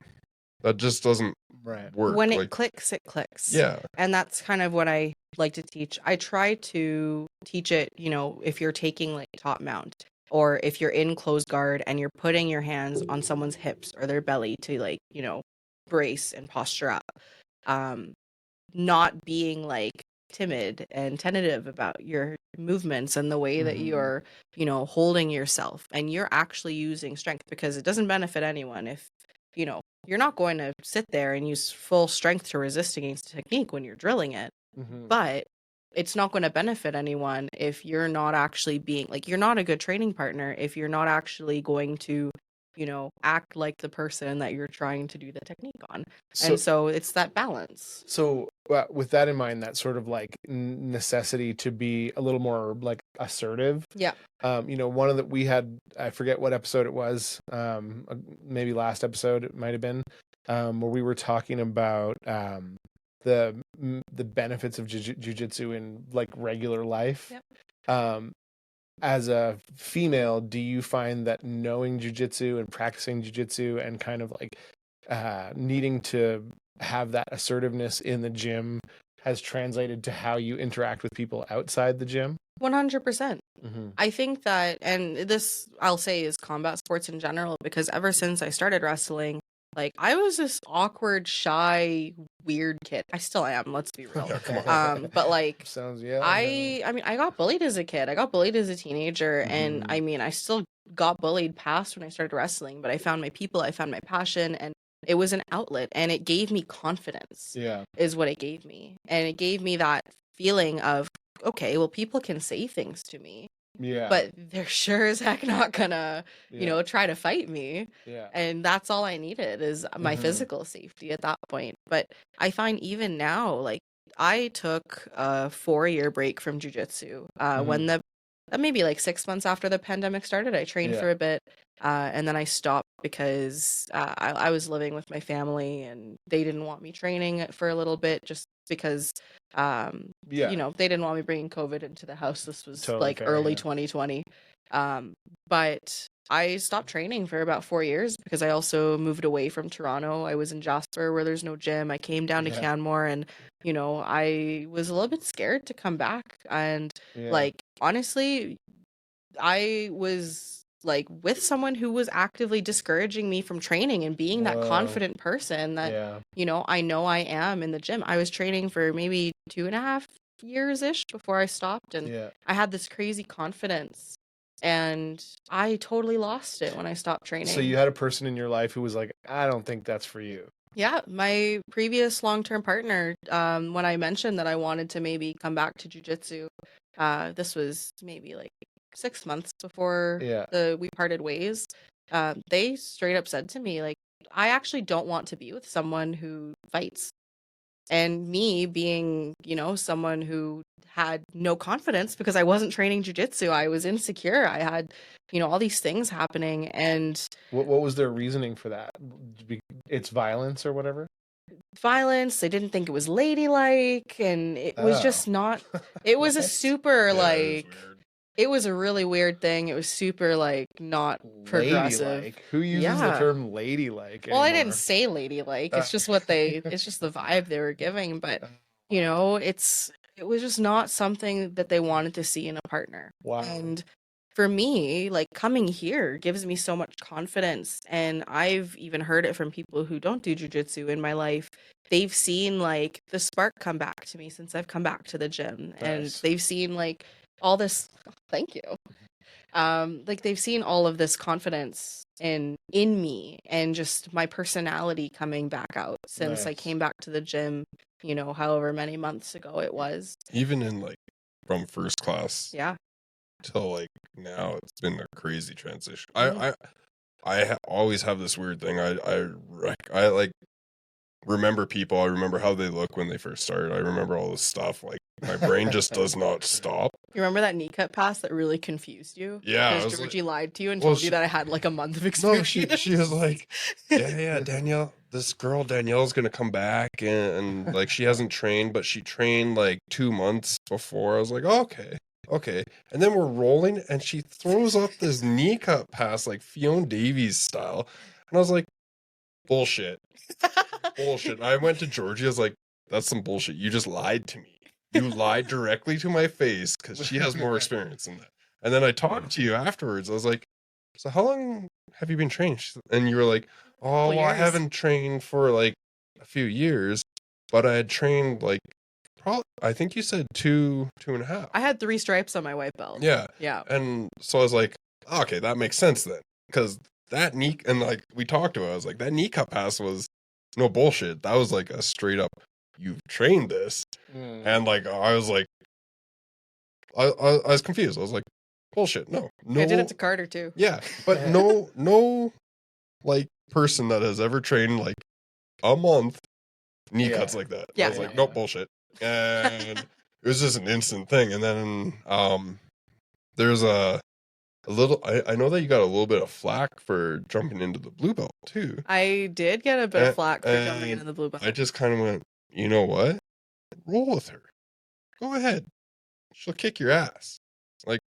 That just doesn't work. When it clicks, it clicks. Yeah. And that's kind of what I like to teach. I try to teach it, if you're taking like top mount, or if you're in closed guard and you're putting your hands on someone's hips or their belly to like, brace and posture up. Not being like timid and tentative about your movements and the way that you're, holding yourself, and you're actually using strength, because it doesn't benefit anyone if, you're not going to sit there and use full strength to resist against a technique when you're drilling it. But it's not going to benefit anyone if you're not actually being like, you're not a good training partner if you're not actually going to, act like the person that you're trying to do the technique on. And so it's that balance. So with that in mind, that sort of like necessity to be a little more like assertive. Yeah. One of we had, I forget what episode it was, maybe last episode it might've been, where we were talking about, the benefits of jiu-jitsu in like regular life. Yep. As a female, do you find that knowing jiu-jitsu and practicing jiu-jitsu and kind of like needing to have that assertiveness in the gym has translated to how you interact with people outside the gym? 100%. I think that, and this I'll say is combat sports in general, because ever since I started wrestling, like I was this awkward, shy, weird kid. I still am, let's be real. But like, I got bullied as a kid. I got bullied as a teenager. And I still got bullied past when I started wrestling, but I found my people, I found my passion, and it was an outlet, and it gave me confidence. Is what it gave me. And it gave me that feeling of, okay, well, people can say things to me. But they're sure as heck not gonna, try to fight me. And that's all I needed is my physical safety at that point. But I find even now, like I took a 4-year break from jiu-jitsu when maybe like 6 months after the pandemic started. I trained for a bit, and then I stopped because I was living with my family and they didn't want me training for a little bit, just because they didn't want me bringing COVID into the house. This was totally early 2020. But I stopped training for about 4 years because I also moved away from Toronto. I was in Jasper where there's no gym. I came down to Canmore, and I was a little bit scared to come back. And like honestly, I was like with someone who was actively discouraging me from training and being that confident person that, I know I am in the gym. I was training for maybe 2.5 years-ish before I stopped. And I had this crazy confidence. And I totally lost it when I stopped training. So you had a person in your life who was like, I don't think that's for you. Yeah, my previous long-term partner, when I mentioned that I wanted to maybe come back to jiu-jitsu, this was maybe like 6 months before we parted ways. They straight up said to me, like, I actually don't want to be with someone who fights. And me being, someone who had no confidence because I wasn't training jiu-jitsu, I was insecure. I had, all these things happening. And what was their reasoning for that? It's violence or whatever? Violence. They didn't think it was ladylike, and it was just not. It was a super it was a really weird thing. It was super not progressive. Ladylike. Who uses the term ladylike anymore? Well, I didn't say ladylike. It's just it's just the vibe they were giving. But it was just not something that they wanted to see in a partner. Wow. And for me, coming here gives me so much confidence. And I've even heard it from people who don't do jiu-jitsu in my life. They've seen the spark come back to me since I've come back to the gym. Nice. And they've seen all this. Thank you. They've seen all of this confidence in me and just my personality coming back out since I came back to the gym, however many months ago it was. Even in from first class. Yeah. Till now, it's been a crazy transition. Mm-hmm. I always have this weird thing. I remember people. I remember how they look when they first started. I remember all this stuff. My brain just does not stop. You remember that knee cut pass that really confused you? Yeah. Because Georgie lied to you and told you that I had a month of experience. No, she was like, yeah, Danielle, this girl Danielle's going to come back and she hasn't trained, but she trained 2 months before. I was like, oh, okay. And then we're rolling and she throws up this knee cut pass Fiona Davies style. And I was like, bullshit. Bullshit. I went to Georgie. I was like, that's some bullshit. You just lied to me. You lied directly to my face because she has more experience in that. And then I talked to you afterwards. I was like, so how long have you been training? And you were like, oh, well, I haven't trained for a few years, but I had trained probably, I think you said 2.5. I had 3 stripes on my white belt. Yeah. Yeah. And so I was like, okay, that makes sense then. Because that knee, and we talked to it, I was like, that knee cut pass was no bullshit. That was a straight up, you've trained this. And I was I was confused. I was like, bullshit. No. I did it to Carter too. Yeah. But no person that has ever trained a month knee cuts like that. Yeah. I was like, nope, bullshit. And it was just an instant thing. And then there's a little, I know that you got a little bit of flack for jumping into the blue belt too. I did get a bit of flack for jumping into the blue belt. I just kind of went, you know what? Roll with her. Go ahead. She'll kick your ass.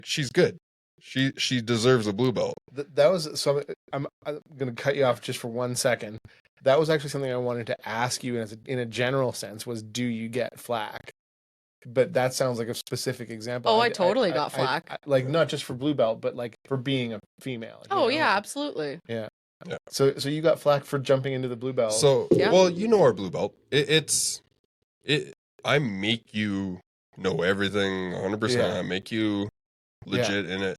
She's good. She deserves a blue belt. That was something. I'm going to cut you off just for 1 second. That was actually something I wanted to ask you in a general sense was, do you get flack? But that sounds like a specific example. Oh, I totally got flack. Not just for blue belt, but for being a female. Oh, yeah, absolutely. Yeah. So you got flack for jumping into the blue belt. So, well, our blue belt. I make you know everything 100%. Yeah. I make you legit in it.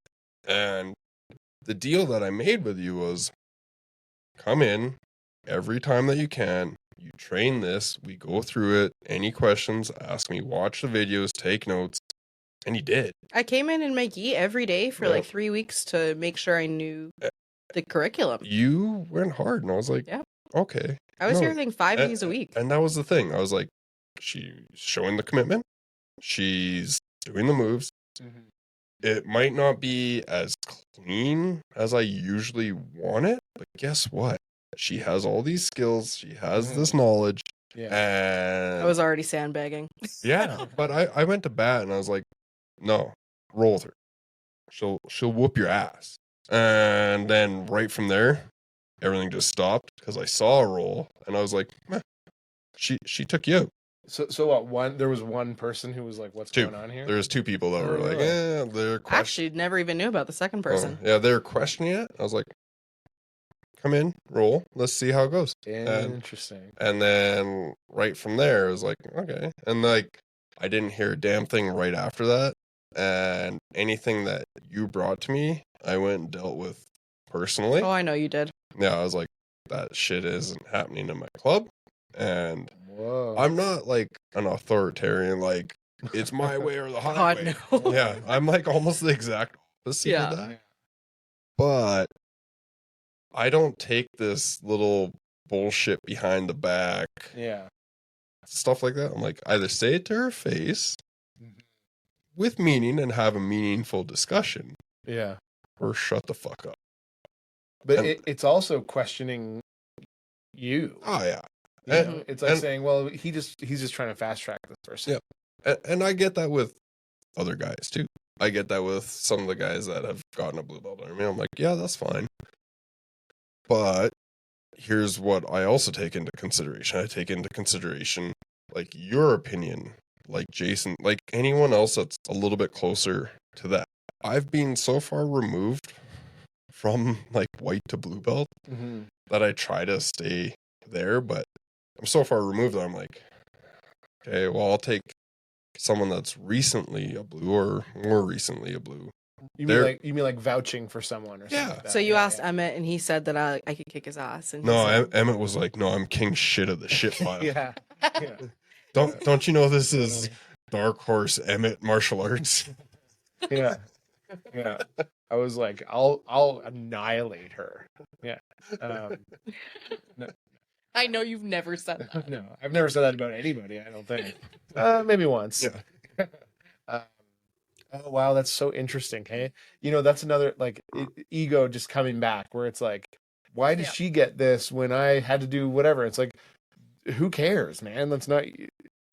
And the deal that I made with you was come in every time that you can. You train this. We go through it. Any questions, ask me. Watch the videos, take notes. And you did. I came in my gi every day for 3 weeks to make sure I knew the curriculum. You went hard. And I was like, okay. I was here 5 days a week. And that was the thing. I was like, she's showing the commitment. She's doing the moves. Mm-hmm. It might not be as clean as I usually want it, but guess what? She has all these skills. She has this knowledge. Yeah. And I was already sandbagging. Yeah, but I went to bat and I was like, no, roll with her. She'll whoop your ass. And then right from there, everything just stopped because I saw a roll and I was like, she took you out. So what? There was one person who was like, "What's going on here?" There was two people that were like, really? they're Actually, never even knew about the second person. yeah, they're questioning it. I was like, come in, roll. Let's see how it goes. Interesting. And then right from there, it was like, okay. And like, I didn't hear a damn thing right after that. And anything that you brought to me, I went and dealt with personally. Oh, I know you did. Yeah, I was like, that shit isn't happening in my club. And Whoa. I'm not like an authoritarian, like, it's my way or the highway. God, no. Yeah, I'm like almost the exact opposite of that. But I don't take this little bullshit behind the back. Yeah. Stuff like that. I'm like, either say it to her face with meaning and have a meaningful discussion. Yeah. Or shut the fuck up. But it's also questioning you. Oh, yeah. It's like saying, well, he's just trying to fast track this person. Yeah. And I get that with other guys too. I get that with some of the guys that have gotten a blue belt under me. I'm like, yeah, that's fine. But here's what I also take into consideration. I take into consideration like your opinion, like Jason, like anyone else that's a little bit closer to that. I've been so far removed from like white to blue belt that I try to stay there, but I'm so far removed that I'm like, okay, well, I'll take someone that's recently a blue or more recently a blue. You mean like vouching for someone or something like that? So you asked Emmett and he said that I could kick his ass. And Emmett was like, no, I'm king shit of the shit pile. Yeah. Don't you know this is Dark Horse Emmett martial arts? Yeah. I was like, I'll annihilate her. Yeah. No. I know you've never said that. No, I've never said that about anybody, I don't think. Maybe once. Yeah. Oh, wow, that's so interesting. Hey, that's another like ego just coming back where it's like, why did she get this when I had to do whatever? It's like, who cares, man?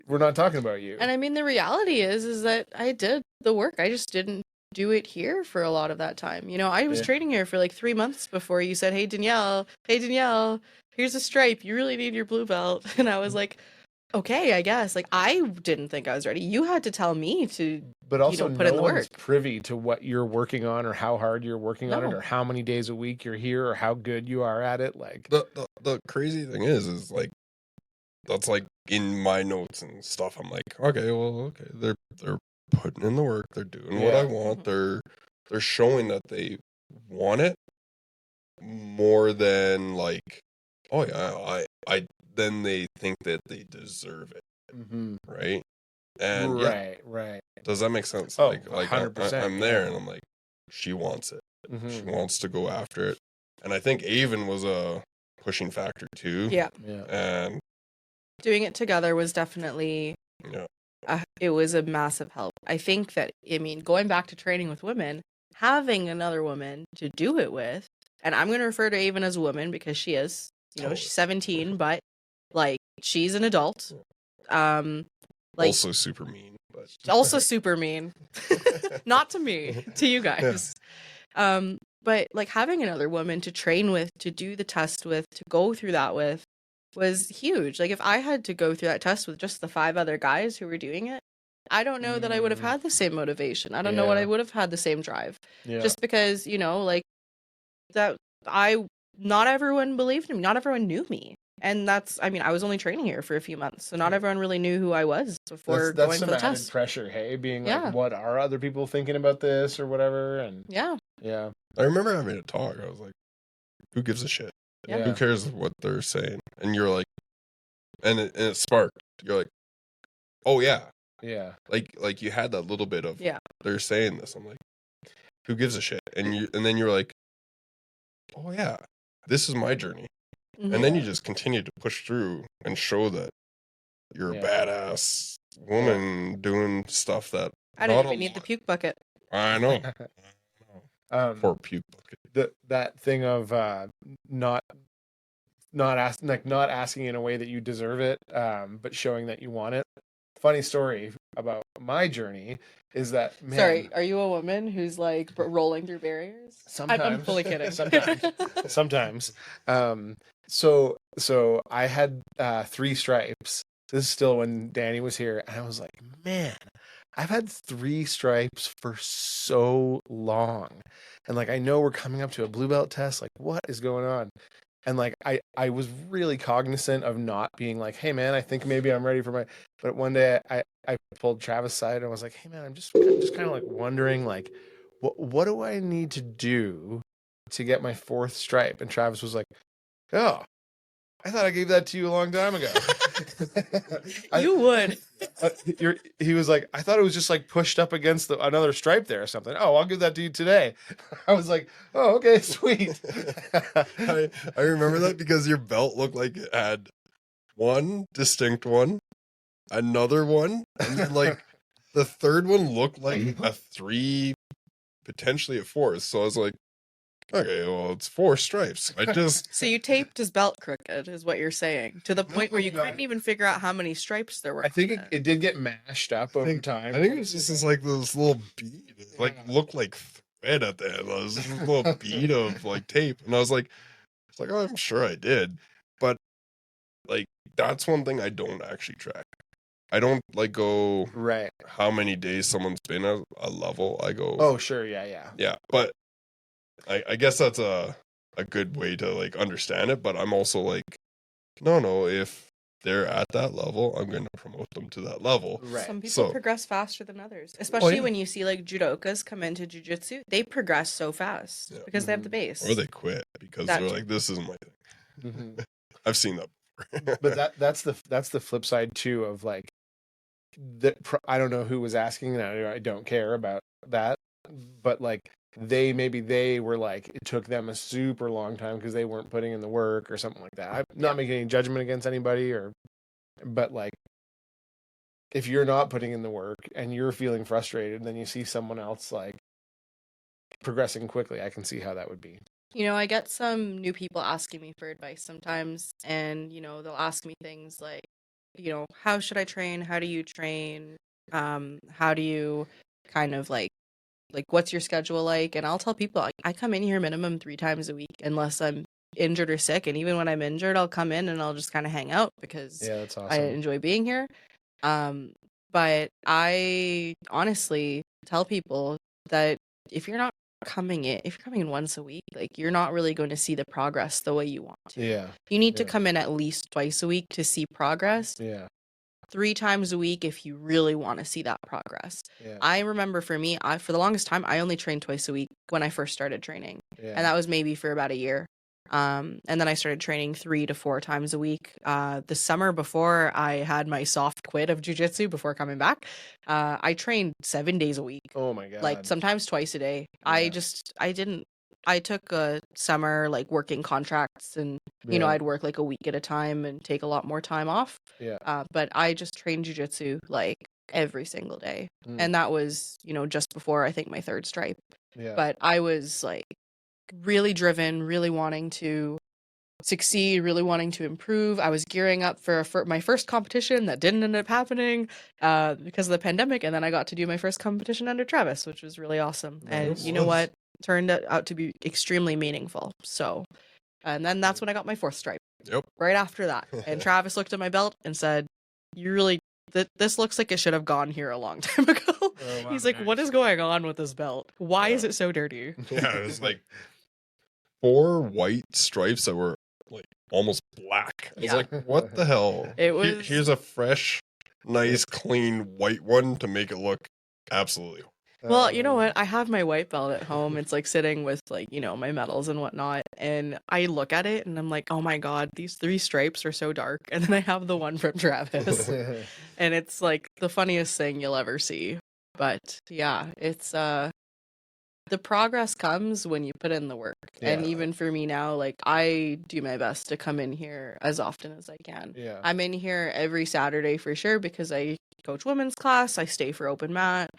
We're not talking about you. And I mean, the reality is that I did the work. I just didn't do it here for a lot of that time. I was training here for like 3 months before you said, hey, Danielle, here's a stripe. You really need your blue belt. And I was like, okay, I guess. Like, I didn't think I was ready. You had to tell me to, but also put in the work. Privy to what you're working on or how hard you're working on it or how many days a week you're here or how good you are at it. Like the crazy thing is like, that's like in my notes and stuff. I'm like, okay, they're putting in the work. They're doing what I want. They're showing that they want it more than like, oh yeah, I then they think that they deserve it, right? And right. Does that make sense? Oh, like 100%. I'm there, and I'm like, she wants it. She wants to go after it, and I think Avon was a pushing factor too. Yeah. And doing it together was definitely it was a massive help. I think that, going back to training with women, having another woman to do it with, and I'm going to refer to Avon as a woman because she is, she's 17, but like she's an adult. Also super mean, but also super mean. Not to me, to you guys. Yeah. But like having another woman to train with, to do the test with, to go through that with was huge. Like if I had to go through that test with just the 5 other guys who were doing it, I don't know that I would have had the same motivation. I don't know what I would have had the same drive. Just because, like that not everyone believed in me. Not everyone knew me. And that's, I was only training here for a few months, so not everyone really knew who I was before going for the test. That's some added pressure, hey? Being like, what are other people thinking about this or whatever? And yeah. I remember having a talk. I was like, who gives a shit? Yeah. Who cares what they're saying? And you're like, and it sparked. You're like, oh yeah. Yeah. Like you had that little bit of, they're saying this. I'm like, who gives a shit? And then you're like, oh yeah, this is my journey. And then you just continue to push through and show that you're a badass woman doing stuff that I didn't even need the puke bucket. I know. Poor puke bucket. That thing of not asking in a way that you deserve it, but showing that you want it. Funny story about my journey is that, man, sorry, are you a woman who's like rolling through barriers? Sometimes. I'm fully kidding. Sometimes. So I had 3 stripes This is still when Danny was here, and I was like, man, I've had 3 stripes for so long. And like, I know we're coming up to a blue belt test. Like, what is going on? And like, I was really cognizant of not being like, hey man, I think maybe I'm ready for my, but one day I pulled Travis aside and I was like, hey man, I'm just kind of like wondering, like, what do I need to do to get my 4th stripe? And Travis was like, oh, I thought I gave that to you a long time ago. You would. He was like, I thought it was just like pushed up against another stripe there or something. Oh, I'll give that to you today. I was like, oh, okay, sweet. I remember that because your belt looked like it had one distinct one, another one, and then like the third one looked like a 3, potentially a 4th. So I was like, okay, well, it's 4 stripes. So you taped his belt crooked, is what you're saying, to the point where you couldn't even figure out how many stripes there were. I think it did get mashed up over time. I think it was just this, like this little bead. It like looked like thread at the end. It was this little bead of like tape, and I was like, oh, I'm sure I did, but like that's one thing I don't actually track. I don't like go right how many days someone's been at a level. I go, oh sure, yeah, but. I guess that's a good way to like understand it, but I'm also like, no, if they're at that level, I'm going to promote them to that level. Right. Some people progress faster than others, especially when you see like judokas come into jiu-jitsu. They progress so fast because they have the base. Or they quit because they're like, this isn't my thing. Mm-hmm. I've seen that. But that's the flip side too of like, I don't know who was asking, and I don't care about that, but like, they were like, it took them a super long time because they weren't putting in the work or something like that. I'm not making any judgment against anybody, but like, if you're not putting in the work and you're feeling frustrated, then you see someone else like progressing quickly. I can see how that would be. You know, I get some new people asking me for advice sometimes, and you know, they'll ask me things like, you know, how should I train? How do you train? How do you kind of like what's your schedule like? And I'll tell people I come in here minimum 3 times a week unless I'm injured or sick, and even when I'm injured, I'll come in and I'll just kind of hang out because that's awesome. I enjoy being here. But I honestly tell people that if you're coming in once a week, like you're not really going to see the progress the way you want to. You need to come in at least twice a week to see progress. 3 times a week if you really want to see that progress. I remember for me, for the longest time, I only trained twice a week when I first started training. And that was maybe for about a year. And then I started training 3 to 4 times a week. The summer before I had my soft quit of jiu-jitsu before coming back, I trained 7 days a week. Oh my God. Like sometimes twice a day. I took a summer like working contracts, and you know, I'd work like a week at a time and take a lot more time off. But I just trained jiu-jitsu like every single day. And that was, you know, just before I think my 3rd stripe. But I was like really driven, really wanting to succeed, really wanting to improve. I was gearing up for my first competition that didn't end up happening because of the pandemic, and then I got to do my first competition under Travis, which was really awesome. And you know what? Turned out to be extremely meaningful. So, and then that's when I got my 4th stripe. Right after that. And Travis looked at my belt and said, "You really, this looks like it should have gone here a long time ago." Oh, wow. He's like, "What is going on with this belt? Why is it so dirty?" Yeah, it was like 4 white stripes that were like almost black. I was like, what the hell? It was. Here's a fresh, nice, clean white one to make it look absolutely. Well, you know what? I have my white belt at home. It's like sitting with like, you know, my medals and whatnot. And I look at it and I'm like, oh my God, these 3 stripes are so dark. And then I have the one from Travis. And it's like the funniest thing you'll ever see. But yeah, it's the progress comes when you put in the work. And even for me now, like I do my best to come in here as often as I can. I'm in here every Saturday for sure because I coach women's class. I stay for open mat.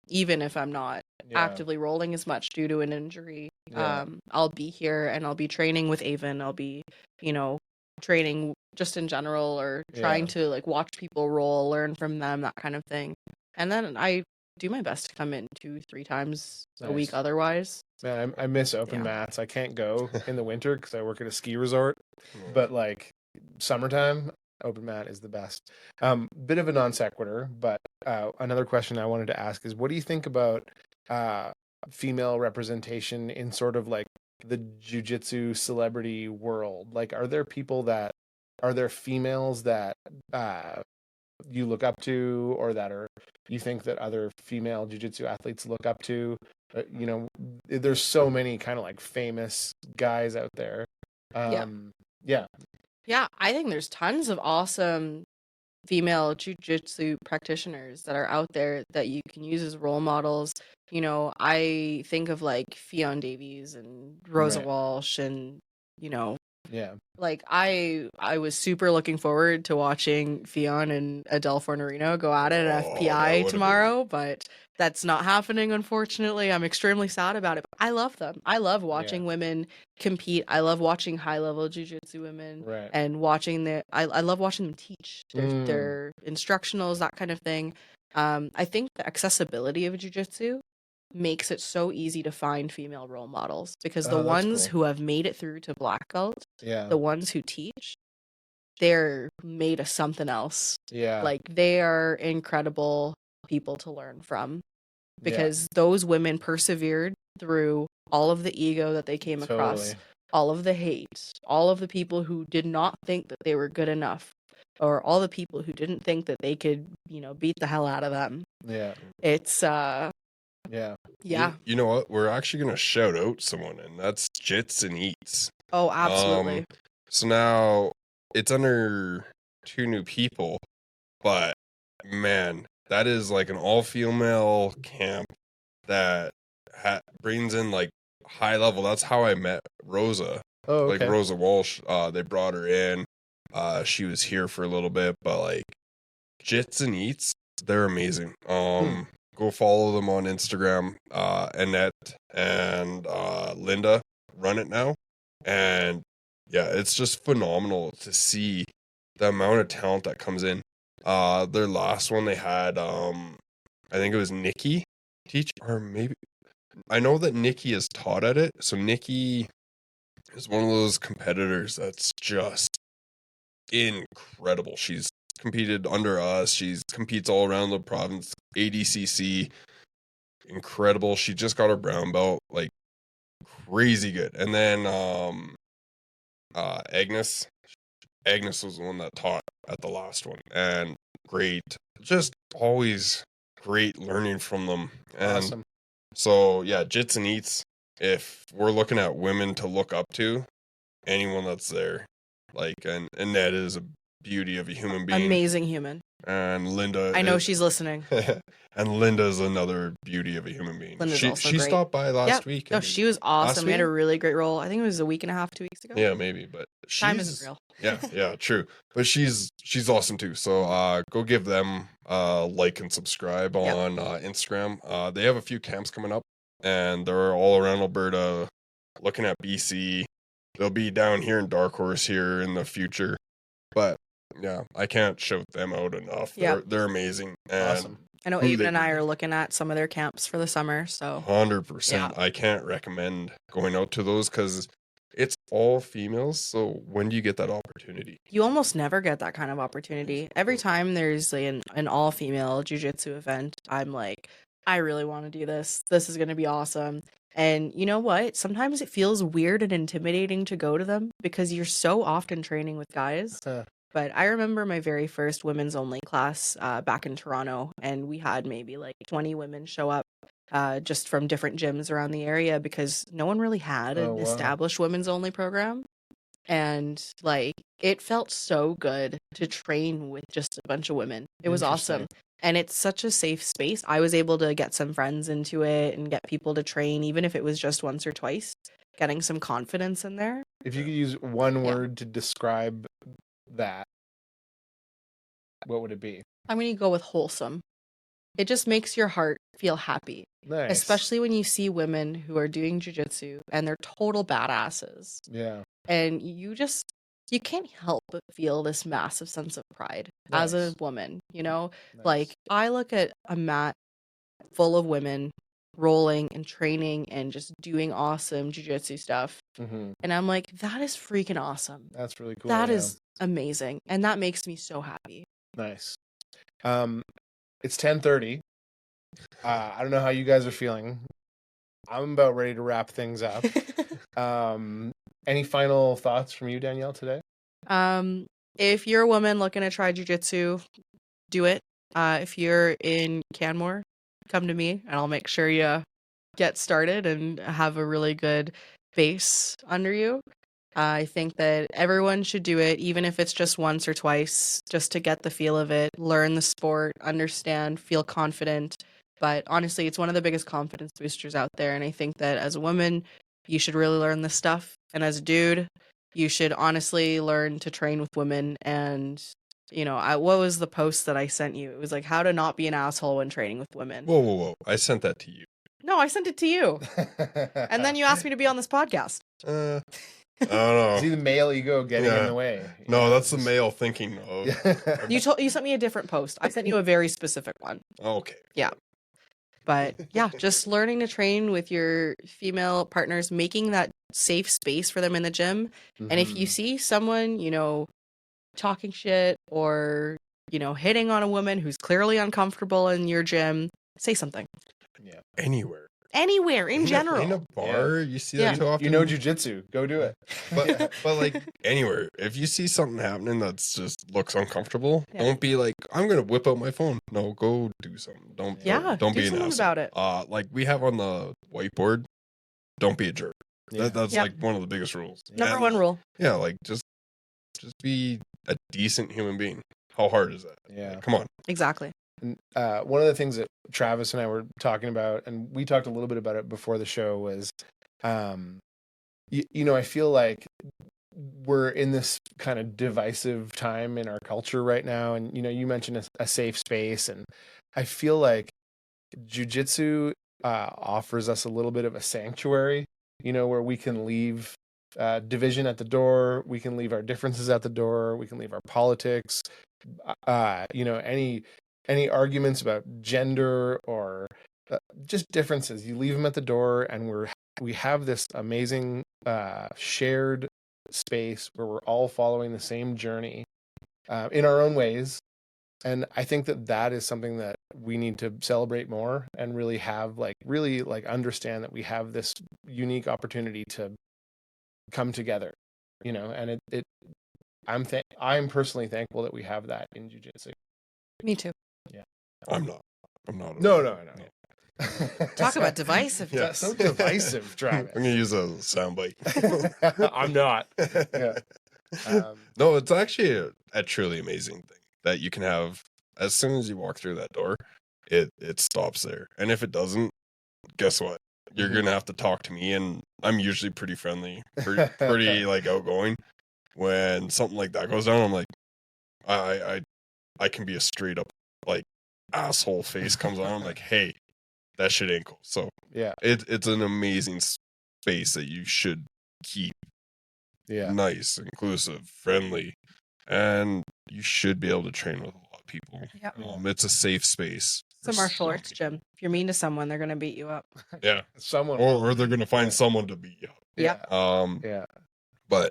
Even if I'm not actively rolling as much due to an injury, I'll be here and I'll be training with Avon. I'll be, you know, training just in general or trying to like watch people roll, learn from them, that kind of thing. And then I do my best to come in 2-3 times a week otherwise. Man, I miss open mats. I can't go in the winter because I work at a ski resort. But like summertime, Open mat is the best. Bit of a non sequitur, but another question I wanted to ask is, what do you think about female representation in sort of like the jiu-jitsu celebrity world? Like, are there females that you look up to, or you think that other female jiu-jitsu athletes look up to? There's so many kind of like famous guys out there. Yeah, I think there's tons of awesome female jiu-jitsu practitioners that are out there that you can use as role models. I think of like Fionn Davies and Rosa Walsh and, like I was super looking forward to watching Fionn and Adele Fornerino go at it at FPI tomorrow, but that's not happening, unfortunately. I'm extremely sad about it. But I love them. I love watching women compete. I love watching high-level jiu-jitsu women and watching I love watching them teach their instructionals, that kind of thing. I think the accessibility of jiu-jitsu makes it so easy to find female role models, because the ones who have made it through to black belt, the ones who teach, they're made of something else. Like, they are incredible people to learn from, because those women persevered through all of the ego that they came across, all of the hate, all of the people who did not think that they were good enough, or all the people who didn't think that they could, beat the hell out of them. It's You know what? We're actually going to shout out someone, and that's Jits and Eats. Oh, absolutely. So now it's under 2 new people, but man, that is like an all-female camp that brings in like high level. That's how I met Rosa. Oh, okay. Like Rosa Walsh. They brought her in. She was here for a little bit, but like Jits and Eats, they're amazing. Go follow them on Instagram. Annette and Linda run it now. And yeah, it's just phenomenal to see the amount of talent that comes in. Their last one they had, I think it was Nikki teach, or maybe, I know that Nikki is taught at it. So Nikki is one of those competitors that's just incredible. She's competed under us. She competes all around the province, ADCC. Incredible. She just got her brown belt, like crazy good. And then Agnes was the one that taught at the last one, and great. Just always great learning from them. And awesome. So yeah, Jits and Eats, if we're looking at women to look up to, anyone that's there, like, and Ned is a beauty of a human being. Amazing human. And Linda, I know she's listening. And Linda's another beauty of a human being. Linda's also she great. stopped by last week. No, she was awesome. We had a really great role. I think it was a week and a half, 2 weeks ago. Yeah, maybe, but time isn't real. yeah, true. But she's awesome too. So go give them like and subscribe on Instagram. They have a few camps coming up, and they're all around Alberta, looking at BC. They'll be down here in Dark Horse here in the future, but yeah, I can't shout them out enough. They're amazing. And awesome. I know Aiden and I are looking at some of their camps for the summer, so 100%. I can't recommend going out to those because it's all females. So when do you get that opportunity? You almost never get that kind of opportunity. Every time there's an all-female jiu-jitsu event, I'm like, I really want to do this. This is going to be awesome. And you know what? Sometimes it feels weird and intimidating to go to them because you're so often training with guys. But I remember my very first women's only class back in Toronto, and we had maybe like 20 women show up just from different gyms around the area because no one really had an established women's only program. And like, it felt so good to train with just a bunch of women. It was awesome. And it's such a safe space. I was able to get some friends into it and get people to train, even if it was just once or twice, getting some confidence in there. If you could use one word to describe that, what would it be? I'm going to go with wholesome. It just makes your heart feel happy. Nice. Especially when you see women who are doing jiu-jitsu and they're total badasses. Yeah. And you can't help but feel this massive sense of pride as a woman, you know? Like, I look at a mat full of women rolling and training and just doing awesome jiu-jitsu stuff. And I'm like, that is freaking awesome. That's really cool. That is amazing. And that makes me so happy. Nice. It's 10:30. I don't know how you guys are feeling. I'm about ready to wrap things up. Any final thoughts from you, Danielle, today? If you're a woman looking to try jiu-jitsu, do it. If you're in Canmore, come to me and I'll make sure you get started and have a really good base under you. I think that everyone should do it, even if it's just once or twice, just to get the feel of it, learn the sport, understand, feel confident. But honestly, it's one of the biggest confidence boosters out there. And I think that as a woman, you should really learn this stuff. And as a dude, you should honestly learn to train with women. And, you know, what was the post that I sent you? It was like how to not be an asshole when training with women. Whoa. I sent that to you. No, I sent it to you. And then you asked me to be on this podcast. I don't know. See the male ego getting in the way. No, that's the male thinking of. You sent me a different post. I sent you a very specific one. Okay. Yeah. But yeah, just learning to train with your female partners, making that safe space for them in the gym. And if you see someone, you know, talking shit or, you know, hitting on a woman who's clearly uncomfortable in your gym, say something. Yeah. Anywhere in general. In a bar, you see that too often. You know jiu-jitsu, go do it. But like anywhere, if you see something happening that's just looks uncomfortable, don't be like, I'm gonna whip out my phone. No, go do something. Don't be an asshole about it. Like we have on the whiteboard, don't be a jerk. That's like one of the biggest rules. Number one rule. Yeah, like just be a decent human being. How hard is that? Yeah. Like, come on. Exactly. And, one of the things that Travis and I were talking about, and we talked a little bit about it before the show, was, you know, I feel like we're in this kind of divisive time in our culture right now. And, you know, you mentioned a safe space, and I feel like jiu-jitsu offers us a little bit of a sanctuary, you know, where we can leave division at the door, we can leave our differences at the door, we can leave our politics, you know, any arguments about gender or just differences, you leave them at the door, and we have this amazing shared space where we're all following the same journey in our own ways. And I think that is something that we need to celebrate more and really have really understand that we have this unique opportunity to come together, you know, and I'm personally thankful that we have that in jiu-jitsu. Me too. Yeah. I'm not. No. Talk about divisive. Yeah, so divisive, Travis. I'm gonna use a soundbite. I'm not. Yeah. No, it's actually a truly amazing thing that you can have. As soon as you walk through that door, it stops there. And if it doesn't, guess what? You're gonna have to talk to me, and I'm usually pretty friendly, pretty like outgoing. When something like that goes down, I'm like, I can be a straight up like asshole face comes on. I'm like, hey, that shit ain't cool. So yeah, it's an amazing space that you should keep. Yeah, nice, inclusive, friendly, and you should be able to train with a lot of people. Yeah, it's a safe space. It's a martial arts gym. If you're mean to someone, they're gonna beat you up. Yeah, someone, or they're gonna find someone to beat you up. Yeah. Yeah. But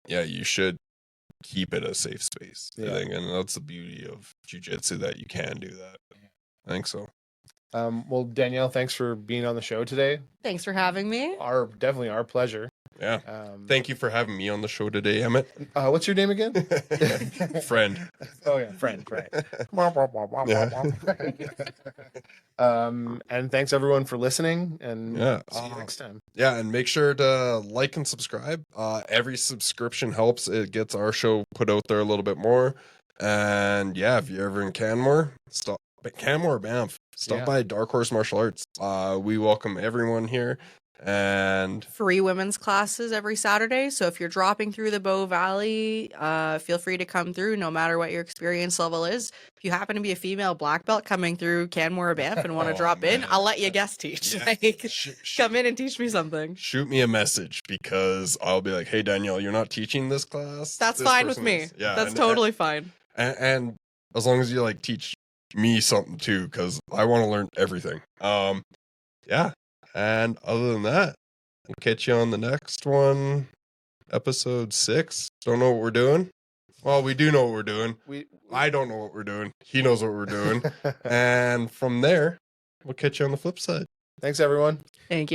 yeah, you should keep it a safe space. Yeah. I think, and that's the beauty of jiu-jitsu, that you can do that. I think so. Well, Danielle, thanks for being on the show today. Thanks for having me. Definitely our pleasure. Yeah. Thank you for having me on the show today, Emmett. What's your name again? Friend. Oh yeah, friend. Right. And thanks everyone for listening. And see you next time. Yeah, and make sure to like and subscribe. Every subscription helps. It gets our show put out there a little bit more. And yeah, if you're ever in Canmore, Canmore or Banff, stop by Dark Horse Martial Arts. We welcome everyone here. And free women's classes every Saturday. So if you're dropping through the Bow Valley, feel free to come through no matter what your experience level is. If you happen to be a female black belt coming through Canmore or Banff and want to drop in, I'll let you guest teach. Yeah. Like, come in and teach me something. Shoot me a message, because I'll be like, hey, Danielle, you're not teaching this class? That's fine with me. Yeah, that's totally fine. And as long as you like teach me something too, because I want to learn everything. Yeah. And other than that, we'll catch you on the next one, episode 6. Don't know what we're doing. Well, we do know what we're doing. I don't know what we're doing. He knows what we're doing. And from there, we'll catch you on the flip side. Thanks, everyone. Thank you.